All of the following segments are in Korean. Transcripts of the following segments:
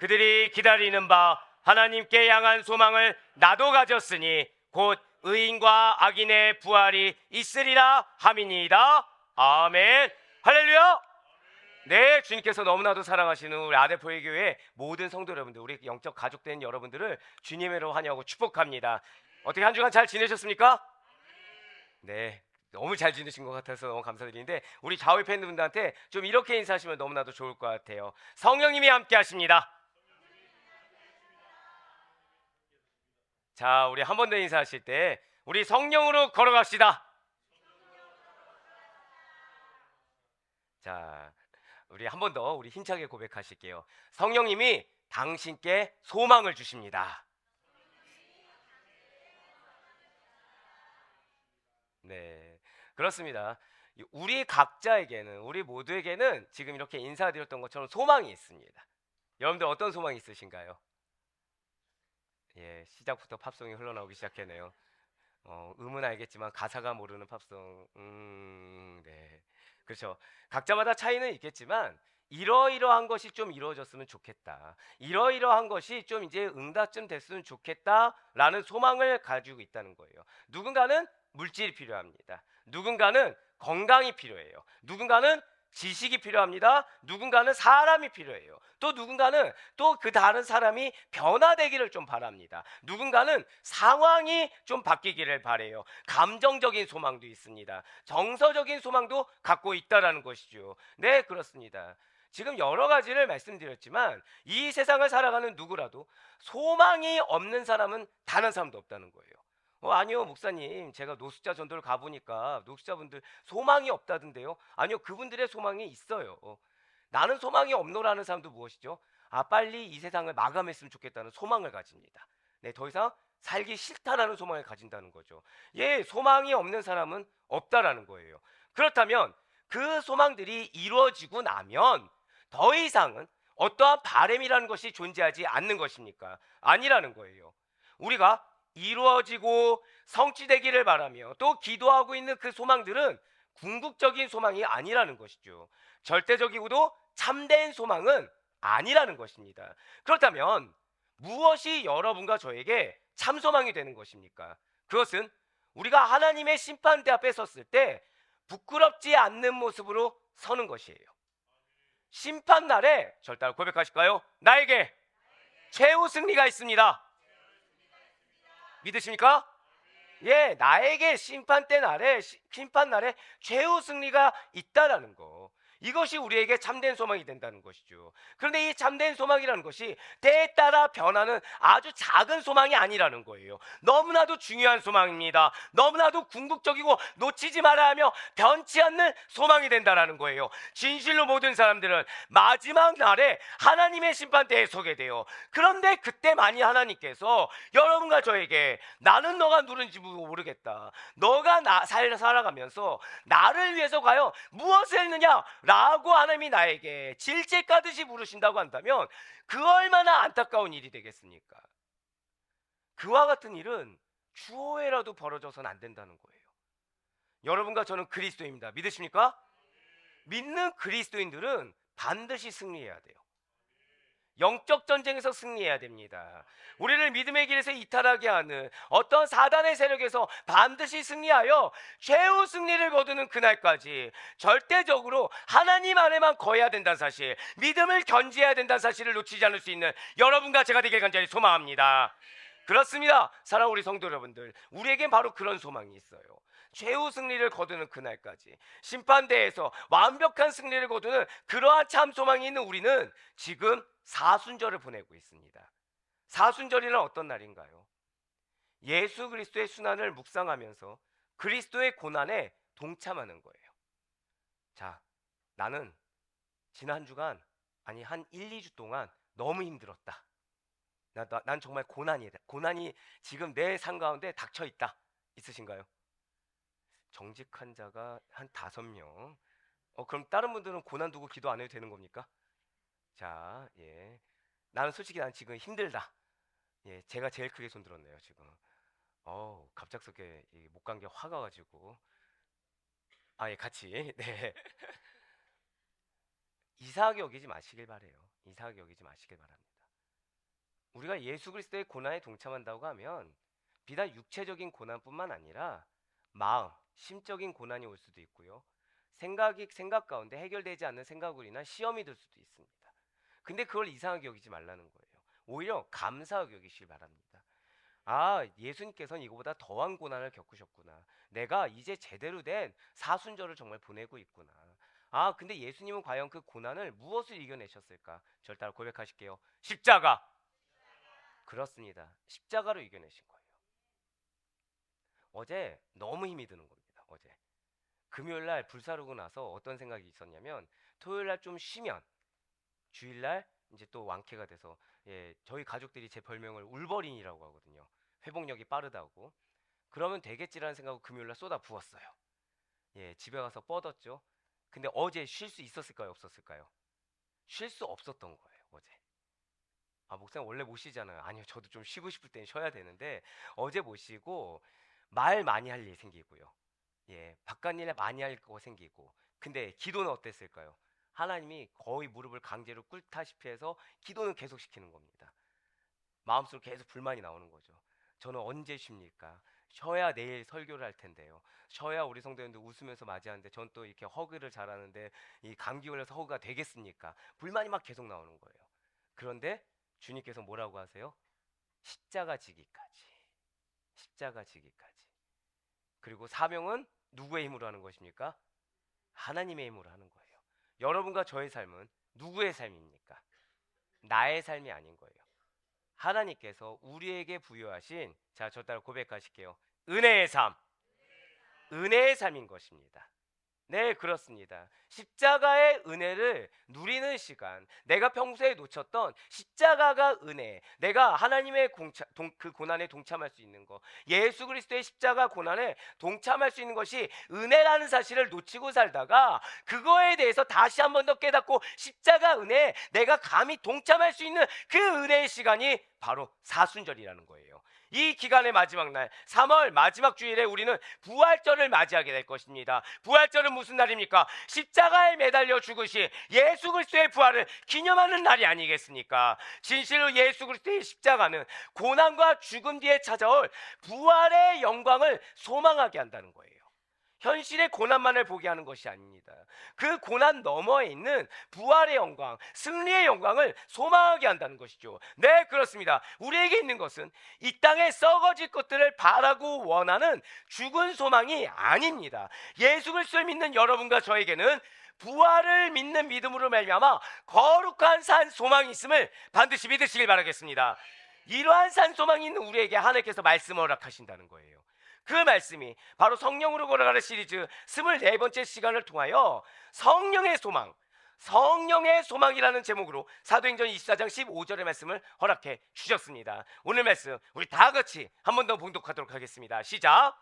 그들이 기다리는 바 하나님께 향한 소망을 나도 가졌으니 곧 의인과 악인의 부활이 있으리라 함이니이다. 아멘. 할렐루야. 네, 주님께서 너무나도 사랑하시는 우리 아데포의 교회 모든 성도 여러분들, 우리 영적 가족 된 여러분들을 주님으로 환영하고 축복합니다. 어떻게 한 주간 잘 지내셨습니까? 네, 너무 잘 지내신 것 같아서 너무 감사드리는데 우리 좌우 팬분들한테 좀 이렇게 인사하시면 너무나도 좋을 것 같아요. 성령님이 함께 하십니다. 자, 우리 한 번 더 인사하실 때 우리 성령으로 걸어갑시다. 자, 우리 한 번 더 우리 힘차게 고백하실게요. 성령님이 당신께 소망을 주십니다. 네, 그렇습니다. 우리 각자에게는, 우리 모두에게는 지금 이렇게 인사드렸던 것처럼 소망이 있습니다. 여러분들 어떤 소망이 있으신가요? 예, 시작부터 팝송이 흘러나오기 시작했네요. 음은 알겠지만 가사가 모르는 팝송. 네. 그렇죠. 각자마다 차이는 있겠지만 이러이러한 것이 좀 이루어졌으면 좋겠다. 이러이러한 것이 좀 이제 응답쯤 됐으면 좋겠다라는 소망을 가지고 있다는 거예요. 누군가는 물질이 필요합니다. 누군가는 건강이 필요해요. 누군가는 지식이 필요합니다. 누군가는 사람이 필요해요. 또 누군가는 또 그 다른 사람이 변화되기를 좀 바랍니다. 누군가는 상황이 좀 바뀌기를 바래요. 감정적인 소망도 있습니다. 정서적인 소망도 갖고 있다라는 것이죠. 네, 그렇습니다. 지금 여러 가지를 말씀드렸지만 이 세상을 살아가는 누구라도 소망이 없는 사람은 단 한 사람도 없다는 거예요. 아니요, 목사님. 제가 노숙자 전도를 가보니까 노숙자분들 소망이 없다던데요. 아니요, 그분들의 소망이 있어요. 나는 소망이 없노라는 사람도 무엇이죠? 빨리 이 세상을 마감했으면 좋겠다는 소망을 가집니다. 네, 더 이상 살기 싫다라는 소망을 가진다는 거죠. 예, 소망이 없는 사람은 없다라는 거예요. 그렇다면 그 소망들이 이루어지고 나면 더 이상은 어떠한 바램이라는 것이 존재하지 않는 것입니까? 아니라는 거예요. 우리가 이루어지고 성취되기를 바라며 또 기도하고 있는 그 소망들은 궁극적인 소망이 아니라는 것이죠. 절대적이고도 참된 소망은 아니라는 것입니다. 그렇다면 무엇이 여러분과 저에게 참 소망이 되는 것입니까? 그것은 우리가 하나님의 심판대 앞에 섰을 때 부끄럽지 않는 모습으로 서는 것이에요. 심판날에 절 따라 고백하실까요? 나에게 최후 승리가 있습니다. 믿으십니까? 예, 나에게 심판날에 최후 승리가 있다라는 거. 이것이 우리에게 참된 소망이 된다는 것이죠. 그런데 이 참된 소망이라는 것이 때에 따라 변하는 아주 작은 소망이 아니라는 거예요. 너무나도 중요한 소망입니다. 너무나도 궁극적이고 놓치지 말아야 하며 변치 않는 소망이 된다라는 거예요. 진실로 모든 사람들은 마지막 날에 하나님의 심판대에 서게 돼요. 그런데 그때만이 하나님께서 여러분과 저에게 나는 너가 누군지 모르겠다. 너가 살아가면서 나를 위해서 과연 무엇을 했느냐? 라고 하나님이 나에게 질책 가듯이 부르신다고 한다면 그 얼마나 안타까운 일이 되겠습니까? 그와 같은 일은 추후에라도 벌어져서는 안 된다는 거예요. 여러분과 저는 그리스도입니다. 믿으십니까? 믿는 그리스도인들은 반드시 승리해야 돼요. 영적 전쟁에서 승리해야 됩니다. 우리를 믿음의 길에서 이탈하게 하는 어떤 사단의 세력에서 반드시 승리하여 최후 승리를 거두는 그날까지 절대적으로 하나님 안에만 거해야 된다는 사실, 믿음을 견지해야 된다는 사실을 놓치지 않을 수 있는 여러분과 제가 되길 간절히 소망합니다. 그렇습니다. 사랑하는 우리 성도 여러분들, 우리에겐 바로 그런 소망이 있어요. 최후 승리를 거두는 그날까지 심판대에서 완벽한 승리를 거두는 그러한 참 소망이 있는 우리는 지금 사순절을 보내고 있습니다. 사순절이란 어떤 날인가요? 예수 그리스도의 순환을 묵상하면서 그리스도의 고난에 동참하는 거예요. 자, 나는 지난 주간 한 1, 2주 동안 너무 힘들었다. 난 정말 고난이 지금 내 삶 가운데 닥쳐 있다. 있으신가요? 정직한 자가 한 5명. 그럼 다른 분들은 고난 두고 기도 안 해도 되는 겁니까? 자, 예. 나는 솔직히 난 지금 힘들다. 예, 제가 제일 크게 손 들었네요, 지금. 갑작스럽게 목 감기가 화가 가지고. 예, 같이. 네. 이상하게 여기지 마시길 바래요. 이상하게 여기지 마시길 바랍니다. 우리가 예수 그리스도의 고난에 동참한다고 하면 비단 육체적인 고난뿐만 아니라 마음, 심적인 고난이 올 수도 있고요. 생각 가운데 해결되지 않는 생각으로 인한 시험이 들 수도 있습니다. 근데 그걸 이상하게 여기지 말라는 거예요. 오히려 감사하게 여기시길 바랍니다. 아, 예수님께서는 이거보다 더한 고난을 겪으셨구나. 내가 이제 제대로 된 사순절을 정말 보내고 있구나. 아, 근데 예수님은 과연 그 고난을 무엇을 이겨내셨을까? 저를 따라 고백하실게요. 십자가. 그렇습니다. 십자가로 이겨내신 거예요. 어제 너무 힘이 드는 겁니다. 어제. 금요일 날 불사르고 나서 어떤 생각이 있었냐면 토요일 날 좀 쉬면 주일 날 이제 또 완쾌가 돼서 저희 가족들이 제 별명을 울버린이라고 하거든요. 회복력이 빠르다고. 그러면 되겠지라는 생각으로 금요일 날 쏟아 부었어요. 집에 가서 뻗었죠. 근데 어제 쉴 수 있었을까요? 없었을까요? 쉴 수 없었던 거예요, 어제. 아, 목사님 원래 못 쉬잖아요. 아니요, 저도 좀 쉬고 싶을 땐 쉬어야 되는데 어제 못 쉬고 말 많이 할 일 생기고요. 바깥 일에 많이 할 거 생기고. 근데 기도는 어땠을까요? 하나님이 거의 무릎을 강제로 꿇다시피 해서 기도는 계속 시키는 겁니다. 마음속으로 계속 불만이 나오는 거죠. 저는 언제 쉽니까? 쉬어야 내일 설교를 할 텐데요. 쉬어야 우리 성도님들 웃으면서 맞이하는데 전 또 이렇게 허그를 잘하는데 이 감기 걸려서 허그가 되겠습니까? 불만이 막 계속 나오는 거예요. 그런데 주님께서 뭐라고 하세요? 십자가 지기까지. 십자가 지기까지. 그리고 사명은 누구의 힘으로 하는 것입니까? 하나님의 힘으로 하는 거예요. 여러분과 저의 삶은 누구의 삶입니까? 나의 삶이 아닌 거예요. 하나님께서 우리에게 부여하신, 자, 저 따라 고백하실게요. 은혜의 삶. 은혜의 삶인 것입니다. 네, 그렇습니다. 십자가의 은혜를 누리는 시간, 내가 평소에 놓쳤던 십자가가 은혜, 내가 하나님의 그 고난에 동참할 수 있는 것, 예수 그리스도의 십자가 고난에 동참할 수 있는 것이 은혜라는 사실을 놓치고 살다가 그거에 대해서 다시 한 번 더 깨닫고 십자가 은혜에 내가 감히 동참할 수 있는 그 은혜의 시간이 바로 사순절이라는 거예요. 이 기간의 마지막 날 3월 마지막 주일에 우리는 부활절을 맞이하게 될 것입니다. 부활절은 무슨 날입니까? 십자가에 매달려 죽으신 예수 그리스도의 부활을 기념하는 날이 아니겠습니까? 진실로 예수 그리스도의 십자가는 고난과 죽음 뒤에 찾아올 부활의 영광을 소망하게 한다는 거예요. 현실의 고난만을 보게 하는 것이 아닙니다. 그 고난 너머에 있는 부활의 영광, 승리의 영광을 소망하게 한다는 것이죠. 네, 그렇습니다. 우리에게 있는 것은 이 땅에 썩어질 것들을 바라고 원하는 죽은 소망이 아닙니다. 예수 그리스도를 믿는 여러분과 저에게는 부활을 믿는 믿음으로 말미암아 거룩한 산 소망이 있음을 반드시 믿으시길 바라겠습니다. 이러한 산 소망이 있는 우리에게 하나님께서 말씀을 허락하신다는 거예요. 그 말씀이 바로 성령으로 걸어가는 시리즈 24번째 시간을 통하여 성령의 소망, 성령의 소망이라는 제목으로 사도행전 24장 15절의 말씀을 허락해 주셨습니다. 오늘 말씀 우리 다 같이 한 번 더 봉독하도록 하겠습니다. 시작.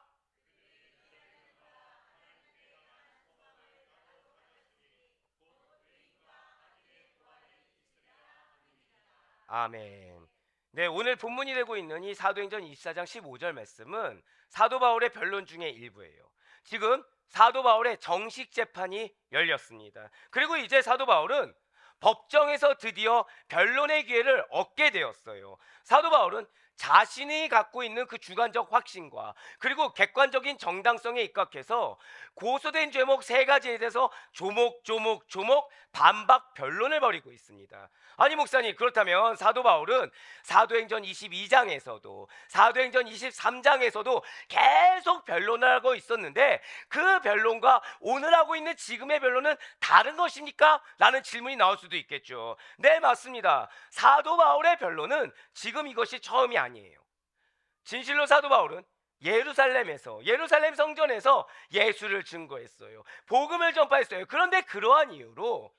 아멘. 네, 오늘 본문이 되고 있는 이 사도행전 24장 15절 말씀은 사도 바울의 변론 중의 일부예요. 지금 사도 바울의 정식 재판이 열렸습니다. 그리고 이제 사도 바울은 법정에서 드디어 변론의 기회를 얻게 되었어요. 사도 바울은 자신이 갖고 있는 그 주관적 확신과 그리고 객관적인 정당성에 입각해서 고소된 죄목 3가지에 대해서 조목 반박 변론을 벌이고 있습니다. 아니 목사님, 그렇다면 사도 바울은 사도행전 22장에서도 사도행전 23장에서도 계속 변론을 하고 있었는데 그 변론과 오늘 하고 있는 지금의 변론은 다른 것입니까? 라는 질문이 나올 수도 있겠죠. 네, 맞습니다. 사도 바울의 변론은 지금 이것이 처음이 아니에요. 진실로 사도 바울은 예루살렘 성전에서 예수를 증거했어요. 복음을 전파했어요. 그런데 그러한 이유로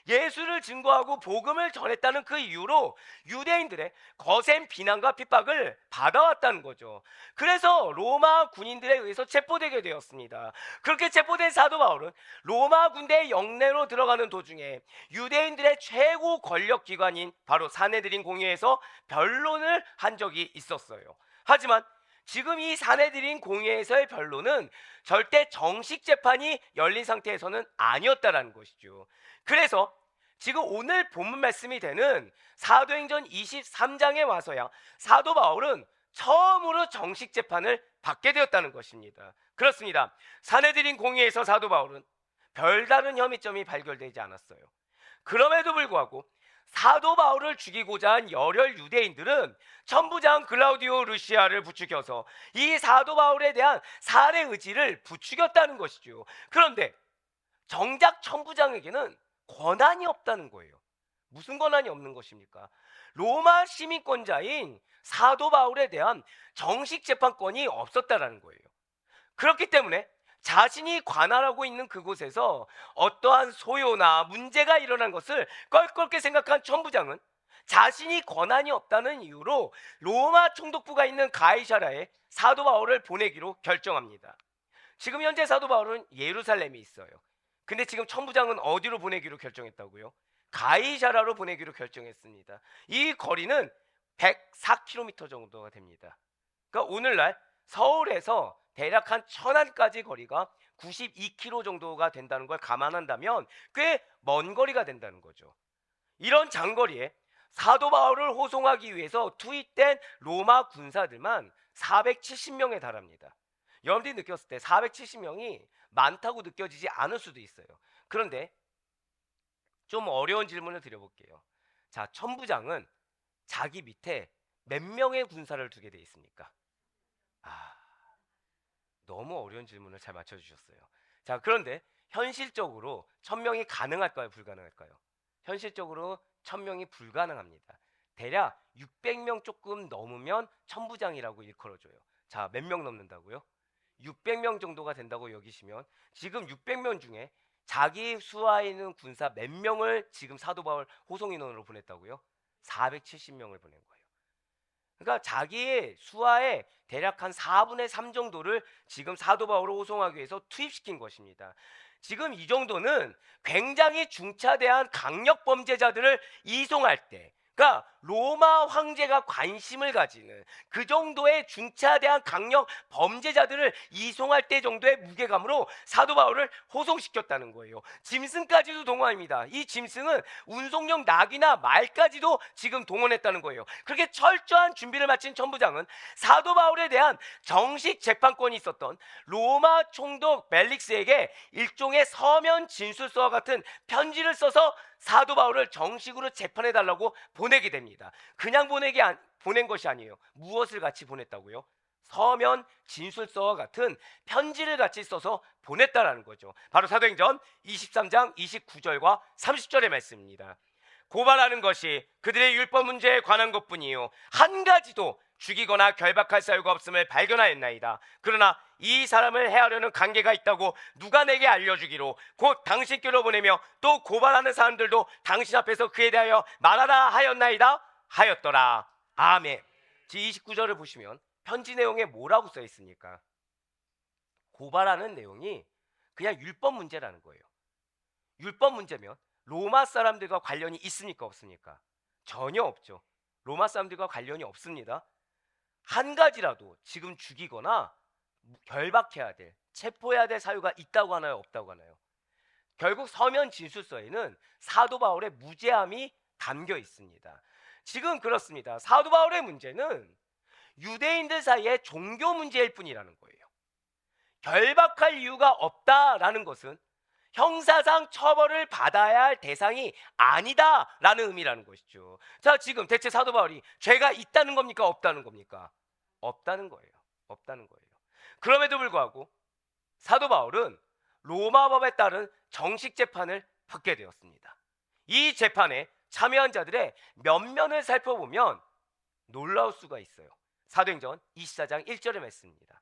예수를 증거하고 복음을 전했다는 그 이유로 유대인들의 거센 비난과 핍박을 받아왔다는 거죠. 그래서 로마 군인들에 의해서 체포되게 되었습니다. 그렇게 체포된 사도 바울은 로마 군대의 영내로 들어가는 도중에 유대인들의 최고 권력 기관인 바로 사내들인 공회에서 변론을 한 적이 있었어요. 하지만 지금 이 사내들인 공회에서의 변론은 절대 정식 재판이 열린 상태에서는 아니었다는 것이죠. 그래서 지금 오늘 본문 말씀이 되는 사도행전 23장에 와서야 사도 바울은 처음으로 정식 재판을 받게 되었다는 것입니다. 그렇습니다. 사내들인 공의에서 사도 바울은 별다른 혐의점이 발견되지 않았어요. 그럼에도 불구하고 사도 바울을 죽이고자 한 열혈 유대인들은 천부장 글라우디오 루시아를 부추겨서 이 사도 바울에 대한 살해 의지를 부추겼다는 것이죠. 그런데 정작 천부장에게는 권한이 없다는 거예요. 무슨 권한이 없는 것입니까? 로마 시민권자인 사도 바울에 대한 정식 재판권이 없었다라는 거예요. 그렇기 때문에 자신이 관할하고 있는 그곳에서 어떠한 소요나 문제가 일어난 것을 껄껄게 생각한 천부장은 자신이 권한이 없다는 이유로 로마 총독부가 있는 가이사라에 사도 바울을 보내기로 결정합니다. 지금 현재 사도 바울은 예루살렘에 있어요. 근데 지금 천부장은 어디로 보내기로 결정했다고요? 가이사라로 보내기로 결정했습니다. 이 거리는 104km 정도가 됩니다. 그러니까 오늘날 서울에서 대략 한 천안까지 거리가 92km 정도가 된다는 걸 감안한다면 꽤 먼 거리가 된다는 거죠. 이런 장거리에 사도 바울을 호송하기 위해서 투입된 로마 군사들만 470명에 달합니다. 여러분들이 느꼈을 때 470명이 많다고 느껴지지 않을 수도 있어요. 그런데 좀 어려운 질문을 드려볼게요. 자, 천부장은 자기 밑에 몇 명의 군사를 두게 돼 있습니까? 너무 어려운 질문을 잘 맞춰주셨어요. 자, 그런데 현실적으로 1000명이 가능할까요? 불가능할까요? 현실적으로 1000명이 불가능합니다. 대략 600명 조금 넘으면 천부장이라고 일컬어줘요. 자, 몇 명 넘는다고요? 600명 정도가 된다고 여기시면 지금 600명 중에 자기 수하에 있는 군사 몇 명을 지금 사도 바울 호송 인원으로 보냈다고요? 470명을 보낸 거예요. 그러니까 자기의 수하의 대략 한 4분의 3 정도를 지금 사도 바울을 호송하기 위해서 투입시킨 것입니다. 지금 이 정도는 굉장히 중차대한 강력 범죄자들을 이송할 때, 그러니까 로마 황제가 관심을 가지는 그 정도의 중차대한 강력 범죄자들을 이송할 때 정도의 무게감으로 사도 바울을 호송시켰다는 거예요. 짐승까지도 동원합니다. 이 짐승은 운송용 낙이나 말까지도 지금 동원했다는 거예요. 그렇게 철저한 준비를 마친 천부장은 사도 바울에 대한 정식 재판권이 있었던 로마 총독 벨릭스에게 일종의 서면 진술서와 같은 편지를 써서 사도 바울을 정식으로 재판해 달라고 보내게 됩니다. 그냥 보낸 것이 아니에요. 무엇을 같이 보냈다고요? 서면 진술서와 같은 편지를 같이 써서 보냈다라는 거죠. 바로 사도행전 23장 29절과 30절의 말씀입니다. 고발하는 것이 그들의 율법 문제에 관한 것뿐이요 한 가지도 죽이거나 결박할 사유가 없음을 발견하였나이다. 그러나 이 사람을 해하려는 관계가 있다고 누가 내게 알려주기로 곧 당신께로 보내며 또 고발하는 사람들도 당신 앞에서 그에 대하여 말하라 하였나이다 하였더라. 아멘. 29절을 보시면 편지 내용에 뭐라고 써 있습니까? 고발하는 내용이 그냥 율법 문제라는 거예요. 율법 문제면 로마 사람들과 관련이 있습니까? 없습니까? 전혀 없죠. 로마 사람들과 관련이 없습니다. 한 가지라도 지금 죽이거나 결박해야 될, 체포해야 될 사유가 있다고 하나요? 없다고 하나요? 결국 서면 진술서에는 사도 바울의 무죄함이 담겨 있습니다. 지금 그렇습니다. 사도 바울의 문제는 유대인들 사이의 종교 문제일 뿐이라는 거예요. 결박할 이유가 없다라는 것은 형사상 처벌을 받아야 할 대상이 아니다라는 의미라는 것이죠. 자, 지금 대체 사도 바울이 죄가 있다는 겁니까? 없다는 겁니까? 없다는 거예요. 없다는 거예요. 그럼에도 불구하고 사도 바울은 로마 법에 따른 정식 재판을 받게 되었습니다. 이 재판에 참여한 자들의 면면을 살펴보면 놀라울 수가 있어요. 사도행전 24장 1절의 말씀입니다.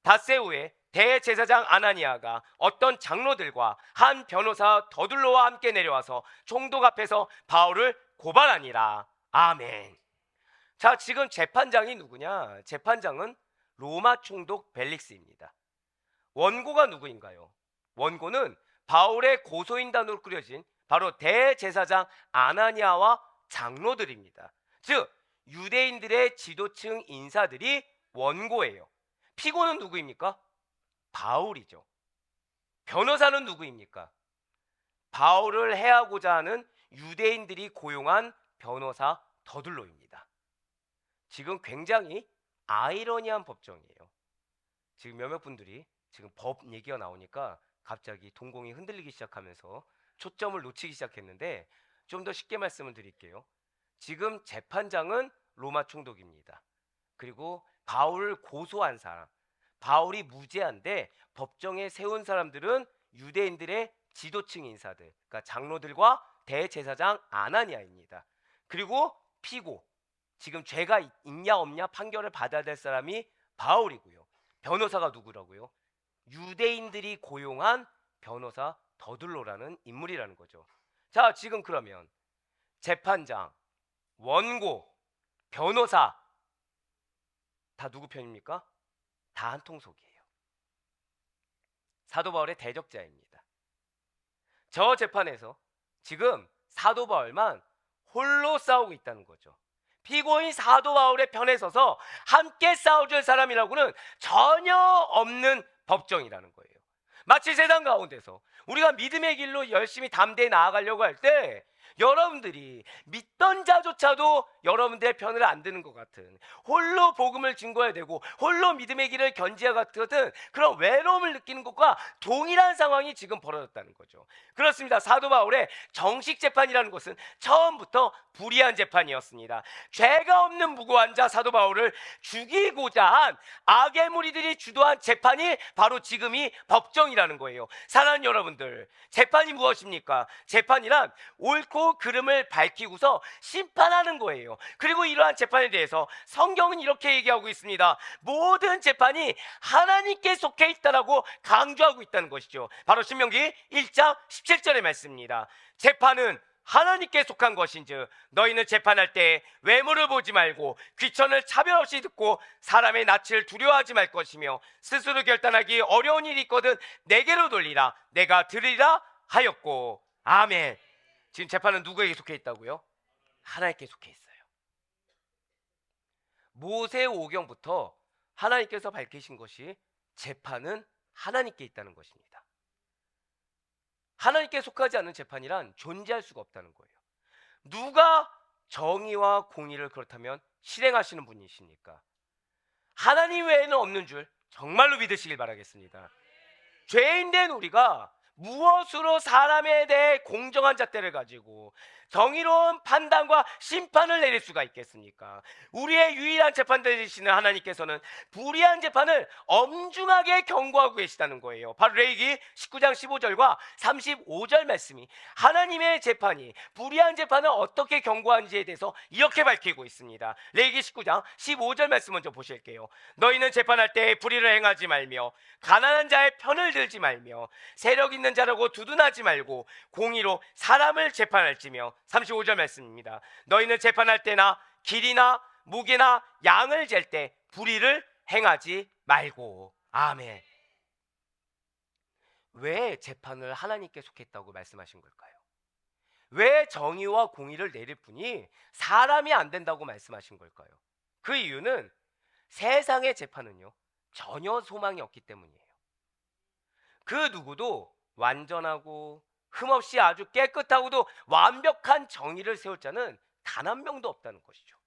닷새 후에 대제사장 아나니아가 어떤 장로들과 한 변호사 더둘로와 함께 내려와서 총독 앞에서 바울을 고발하니라. 아멘. 자, 지금 재판장이 누구냐? 재판장은 로마 총독 벨릭스입니다. 원고가 누구인가요? 원고는 바울의 고소인단으로 꾸려진 바로 대제사장 아나니아와 장로들입니다. 즉 유대인들의 지도층 인사들이 원고예요. 피고는 누구입니까? 바울이죠. 변호사는 누구입니까? 바울을 해하고자 하는 유대인들이 고용한 변호사 더들로입니다. 지금 굉장히 아이러니한 법정이에요. 지금 몇몇 분들이 지금 법 얘기가 나오니까 갑자기 동공이 흔들리기 시작하면서 초점을 놓치기 시작했는데, 좀 더 쉽게 말씀을 드릴게요. 지금 재판장은 로마 총독입니다. 그리고 바울을 고소한 사람, 바울이 무죄한데 법정에 세운 사람들은 유대인들의 지도층 인사들, 그러니까 장로들과 대제사장 아나니아입니다. 그리고 피고, 지금 죄가 있냐 없냐 판결을 받아야 될 사람이 바울이고요. 변호사가 누구라고요? 유대인들이 고용한 변호사 더들로라는 인물이라는 거죠. 자, 지금 그러면 재판장, 원고, 변호사 다 누구 편입니까? 다 한 통속이에요. 사도 바울의 대적자입니다. 저 재판에서 지금 사도 바울만 홀로 싸우고 있다는 거죠. 피고인 사도 바울의 편에 서서 함께 싸워줄 사람이라고는 전혀 없는 법정이라는 거예요. 마치 세상 가운데서 우리가 믿음의 길로 열심히 담대히 나아가려고 할 때 여러분들이 믿던 자조차도 여러분들의 편을 안 드는 것 같은, 홀로 복음을 증거해야 되고 홀로 믿음의 길을 견지해야 같은 그런 외로움을 느끼는 것과 동일한 상황이 지금 벌어졌다는 거죠. 그렇습니다. 사도 바울의 정식 재판이라는 것은 처음부터 불의한 재판이었습니다. 죄가 없는 무고한 자 사도 바울을 죽이고자 한 악의 무리들이 주도한 재판이 바로 지금 이 법정이라는 거예요. 사랑하는 여러분들, 재판이 무엇입니까? 재판이란 옳고 그름을 밝히고서 심판하는 거예요. 그리고 이러한 재판에 대해서 성경은 이렇게 얘기하고 있습니다. 모든 재판이 하나님께 속해 있다라고 강조하고 있다는 것이죠. 바로 신명기 1장 17절의 말씀입니다. 재판은 하나님께 속한 것인즉 너희는 재판할 때 외모를 보지 말고 귀천을 차별 없이 듣고 사람의 낯을 두려워하지 말 것이며 스스로 결단하기 어려운 일이 있거든 내게로 돌리라 내가 들으리라 하였고. 아멘. 지금 재판은 누구에게 속해 있다고요? 하나님께 속해 있어요. 모세오경부터 하나님께서 밝히신 것이 재판은 하나님께 있다는 것입니다. 하나님께 속하지 않는 재판이란 존재할 수가 없다는 거예요. 누가 정의와 공의를 그렇다면 실행하시는 분이십니까? 하나님 외에는 없는 줄 정말로 믿으시길 바라겠습니다. 죄인된 우리가 무엇으로 사람에 대해 공정한 잣대를 가지고 정의로운 판단과 심판을 내릴 수가 있겠습니까? 우리의 유일한 재판대 되시는 하나님께서는 불의한 재판을 엄중하게 경고하고 계시다는 거예요. 바로 레위기 19장 15절과 35절 말씀이 하나님의 재판이 불의한 재판을 어떻게 경고하는지에 대해서 이렇게 밝히고 있습니다. 레위기 19장 15절 말씀 먼저 보실게요. 너희는 재판할 때 불의를 행하지 말며 가난한 자의 편을 들지 말며 세력 있는 자라고 두둔하지 말고 공의로 사람을 재판할지며. 35절 말씀입니다. 너희는 재판할 때나 길이나 무게나 양을 잴 때 불의를 행하지 말고. 아멘. 왜 재판을 하나님께 속했다고 말씀하신 걸까요? 왜 정의와 공의를 내릴 분이 사람이 안 된다고 말씀하신 걸까요? 그 이유는 세상의 재판은요 전혀 소망이 없기 때문이에요. 그 누구도 완전하고 흠없이 아주 깨끗하고도 완벽한 정의를 세울 자는 단 한 명도 없다는 것이죠.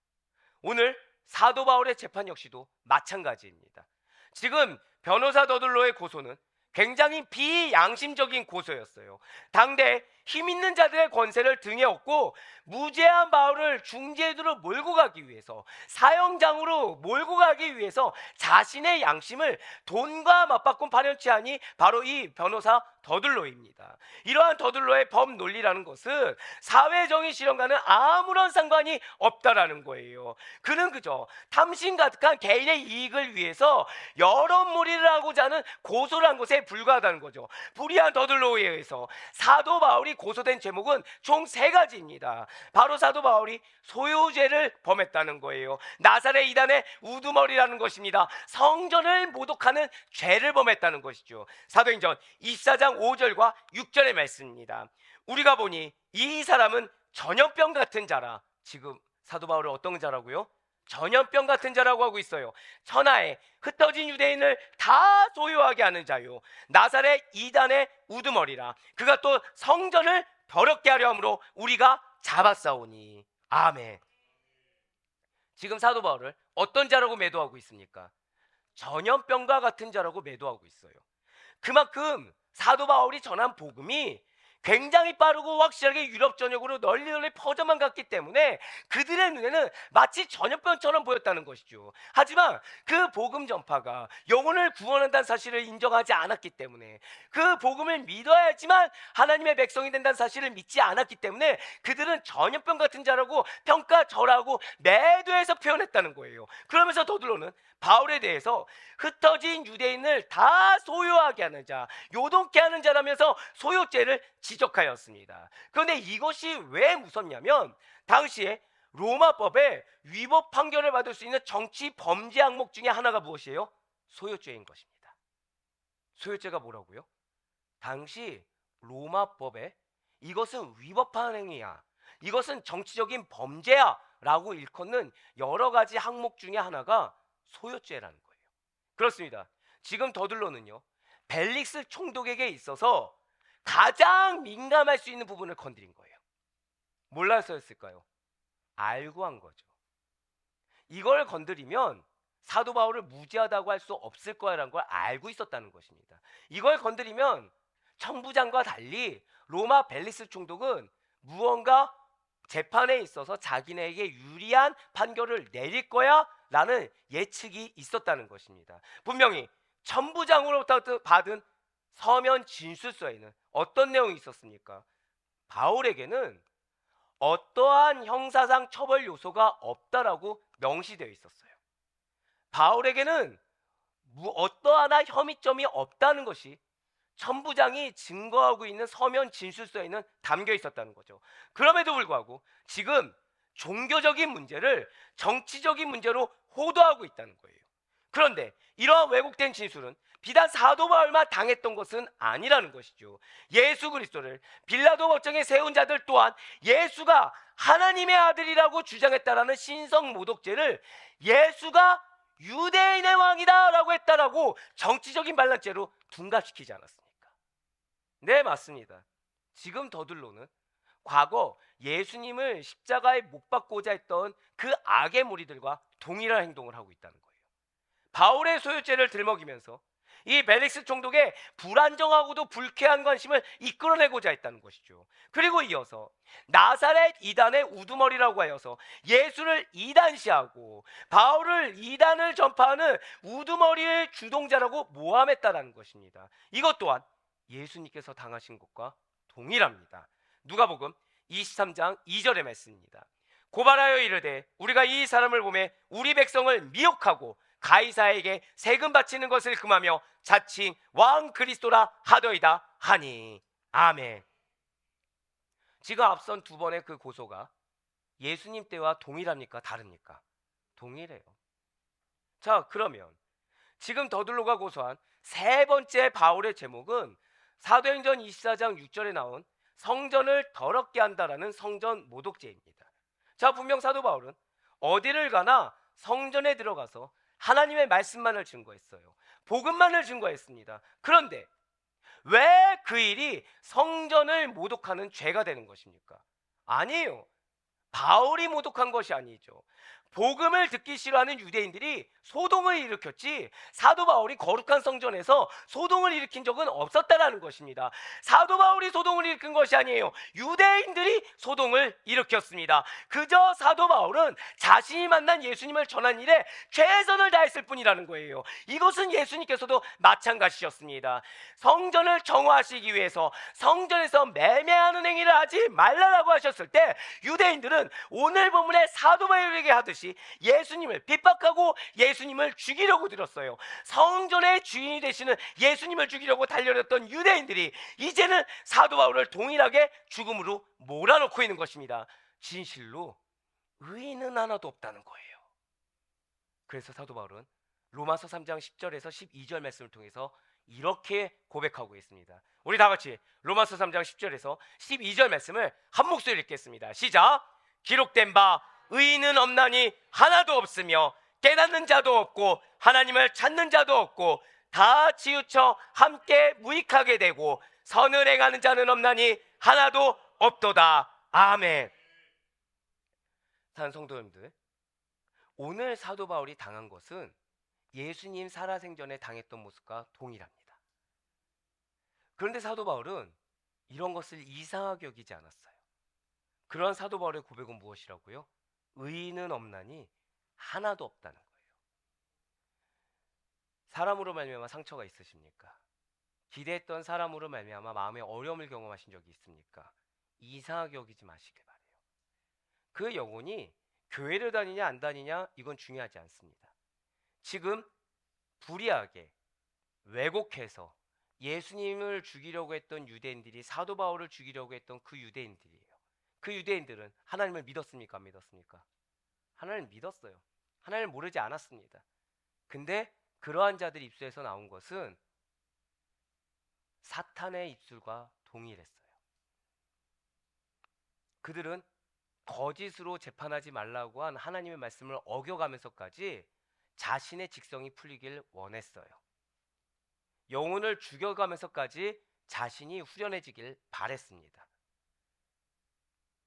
오늘 사도 바울의 재판 역시도 마찬가지입니다. 지금 변호사 더들로의 고소는 굉장히 비양심적인 고소였어요. 당대 힘 있는 자들의 권세를 등에 업고 무죄한 바울을 중재도로 몰고 가기 위해서, 사형장으로 몰고 가기 위해서 자신의 양심을 돈과 맞바꾼 파렴치 하니 바로 이 변호사 더들로입니다. 이러한 더들로의 법 논리라는 것은 사회정의 실현과는 아무런 상관이 없다라는 거예요. 그는 그저 탐심 가득한 개인의 이익을 위해서 여러 무리를 하고자 하는 고소를 한 것에 불과하다는 거죠. 불의한 더들로에 의해서 사도 바울이 고소된 제목은 총 3가지입니다. 바로 사도 바울이 소유죄를 범했다는 거예요. 나사렛 이단의 우두머리라는 것입니다. 성전을 모독하는 죄를 범했다는 것이죠. 사도행전 24장 5절과 6절의 말씀입니다. 우리가 보니 이 사람은 전염병 같은 자라. 지금 사도 바울은 어떤 자라고요? 전염병 같은 자라고 하고 있어요. 천하에 흩어진 유대인을 다 소유하게 하는 자요 나사렛 이단의 우두머리라. 그가 또 성전을 더럽게 하려 함으로 우리가 잡았사오니. 아멘. 지금 사도 바울을 어떤 자라고 매도하고 있습니까? 전염병과 같은 자라고 매도하고 있어요. 그만큼 사도 바울이 전한 복음이 굉장히 빠르고 확실하게 유럽 전역으로 널리 퍼져만 갔기 때문에 그들의 눈에는 마치 전염병처럼 보였다는 것이죠. 하지만 그 복음 전파가 영혼을 구원한다는 사실을 인정하지 않았기 때문에, 그 복음을 믿어야지만 하나님의 백성이 된다는 사실을 믿지 않았기 때문에 그들은 전염병 같은 자라고 평가절하고 매도해서 표현했다는 거예요. 그러면서 더들로는 바울에 대해서 흩어진 유대인을 다 소유하게 하는 자, 요동케 하는 자라면서 소유죄를 지적하였습니다. 그런데 이것이 왜 무섭냐면, 당시에 로마법에 위법 판결을 받을 수 있는 정치 범죄 항목 중에 하나가 무엇이에요? 소유죄인 것입니다. 소유죄가 뭐라고요? 당시 로마법에 이것은 위법한 행위야, 이것은 정치적인 범죄야 라고 일컫는 여러 가지 항목 중에 하나가 소유죄라는 거예요. 그렇습니다. 지금 더들로는요, 벨릭스 총독에게 있어서 가장 민감할 수 있는 부분을 건드린 거예요. 몰라서였을까요? 알고 한 거죠. 이걸 건드리면 사도 바울을 무죄하다고 할 수 없을 거라는 걸 알고 있었다는 것입니다. 이걸 건드리면 천부장과 달리 로마 벨릭스 총독은 무언가 재판에 있어서 자기네에게 유리한 판결을 내릴 거야 라는 예측이 있었다는 것입니다. 분명히 천부장으로부터 받은 서면 진술서에는 어떤 내용이 있었습니까? 바울에게는 어떠한 형사상 처벌 요소가 없다라고 명시되어 있었어요. 바울에게는 어떠한 혐의점이 없다는 것이 천부장이 증거하고 있는 서면 진술서에는 담겨 있었다는 거죠. 그럼에도 불구하고 지금 종교적인 문제를 정치적인 문제로 호도하고 있다는 거예요. 그런데 이러한 왜곡된 진술은 비단 사도 바울만 당했던 것은 아니라는 것이죠. 예수 그리스도를 빌라도 법정에 세운 자들 또한 예수가 하나님의 아들이라고 주장했다라는 신성 모독죄를 예수가 유대인의 왕이다 라고 했다라고 정치적인 반란죄로 둔갑시키지 않았습니까? 네, 맞습니다. 지금 더들로는 과거 예수님을 십자가에 못 박고자 했던 그 악의 무리들과 동일한 행동을 하고 있다는 거예요. 바울의 소유죄를 들먹이면서 이 벨릭스 총독의 불안정하고도 불쾌한 관심을 이끌어내고자 했다는 것이죠. 그리고 이어서 나사렛 이단의 우두머리라고 하여서 예수를 이단시하고 바울을 이단을 전파하는 우두머리의 주동자라고 모함했다는 것입니다. 이것 또한 예수님께서 당하신 것과 동일합니다. 누가복음 23장 2절의 말씀입니다. 고발하여 이르되 우리가 이 사람을 보매 우리 백성을 미혹하고 가이사에게 세금 바치는 것을 금하며 자칭 왕 그리스도라 하더이다 하니. 아멘. 지금 앞선 두 번의 그 고소가 예수님 때와 동일합니까? 다릅니까? 동일해요. 자, 그러면 지금 더들로가 고소한 세 번째 바울의 제목은 사도행전 24장 6절에 나온 성전을 더럽게 한다라는 성전 모독죄입니다. 자, 분명 사도 바울은 어디를 가나 성전에 들어가서 하나님의 말씀만을 증거했어요. 복음만을 증거했습니다. 그런데 왜 그 일이 성전을 모독하는 죄가 되는 것입니까? 아니에요. 바울이 모독한 것이 아니죠. 복음을 듣기 싫어하는 유대인들이 소동을 일으켰지 사도 바울이 거룩한 성전에서 소동을 일으킨 적은 없었다라는 것입니다. 사도 바울이 소동을 일으킨 것이 아니에요. 유대인들이 소동을 일으켰습니다. 그저 사도 바울은 자신이 만난 예수님을 전한 일에 최선을 다했을 뿐이라는 거예요. 이것은 예수님께서도 마찬가지셨습니다. 성전을 정화하시기 위해서 성전에서 매매하는 행위를 하지 말라라고 하셨을 때 유대인들은 오늘 본문의 사도 바울에게 하듯이 예수님을 핍박하고 예수님을 죽이려고 들었어요. 성전의 주인이 되시는 예수님을 죽이려고 달려들었던 유대인들이 이제는 사도 바울을 동일하게 죽음으로 몰아넣고 있는 것입니다. 진실로 의인은 하나도 없다는 거예요. 그래서 사도 바울은 로마서 3장 10절에서 12절 말씀을 통해서 이렇게 고백하고 있습니다. 우리 다 같이 로마서 3장 10절에서 12절 말씀을 한 목소리로 읽겠습니다. 시작. 기록된 바 의인은 없나니 하나도 없으며 깨닫는 자도 없고 하나님을 찾는 자도 없고 다 치우쳐 함께 무익하게 되고 선을 행하는 자는 없나니 하나도 없도다. 아멘. 사랑하는 성도님들, 오늘 사도 바울이 당한 것은 예수님 살아생전에 당했던 모습과 동일합니다. 그런데 사도 바울은 이런 것을 이상하게 여기지 않았어요. 그러한 사도 바울의 고백은 무엇이라고요? 의인은 없나니 하나도 없다는 거예요. 사람으로 말미암아 상처가 있으십니까? 기대했던 사람으로 말미암아 마음의 어려움을 경험하신 적이 있습니까? 이상하게 여기지 마시길 바래요. 그 영혼이 교회를 다니냐 안 다니냐 이건 중요하지 않습니다. 지금 불의하게 왜곡해서 예수님을 죽이려고 했던 유대인들이 사도 바울을 죽이려고 했던 그 유대인들이에요. 그 유대인들은 하나님을 믿었습니까? 안 믿었습니까? 하나님을 믿었어요. 하나님을 모르지 않았습니다. 근데 그러한 자들 입술에서 나온 것은 사탄의 입술과 동일했어요. 그들은 거짓으로 재판하지 말라고 한 하나님의 말씀을 어겨가면서까지 자신의 직성이 풀리길 원했어요. 영혼을 죽여가면서까지 자신이 후련해지길 바랬습니다.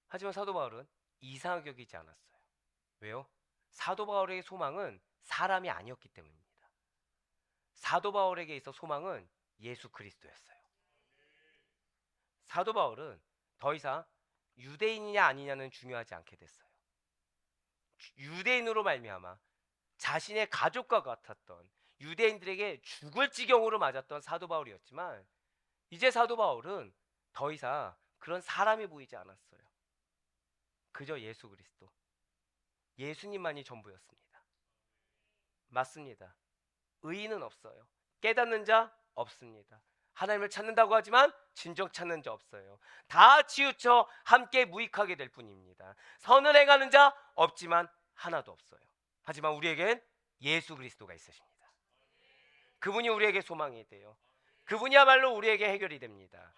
하지만 사도 바울은 이상하게 여기지 않았어요. 왜요? 사도 바울의 소망은 사람이 아니었기 때문입니다. 사도 바울에게 있어 소망은 예수 그리스도였어요. 사도 바울은 더 이상 유대인이냐 아니냐는 중요하지 않게 됐어요. 유대인으로 말미암아 자신의 가족과 같았던 유대인들에게 죽을 지경으로 맞았던 사도 바울이었지만 이제 사도 바울은 더 이상 그런 사람이 보이지 않았어요. 그저 예수 그리스도, 예수님만이 전부였습니다. 맞습니다. 의인은 없어요. 깨닫는 자 없습니다. 하나님을 찾는다고 하지만 진정 찾는 자 없어요. 다 치우쳐 함께 무익하게 될 뿐입니다. 선을 행하는 자 없지만 하나도 없어요. 하지만 우리에겐 예수 그리스도가 있으십니다. 그분이 우리에게 소망이 돼요. 그분이야말로 우리에게 해결이 됩니다.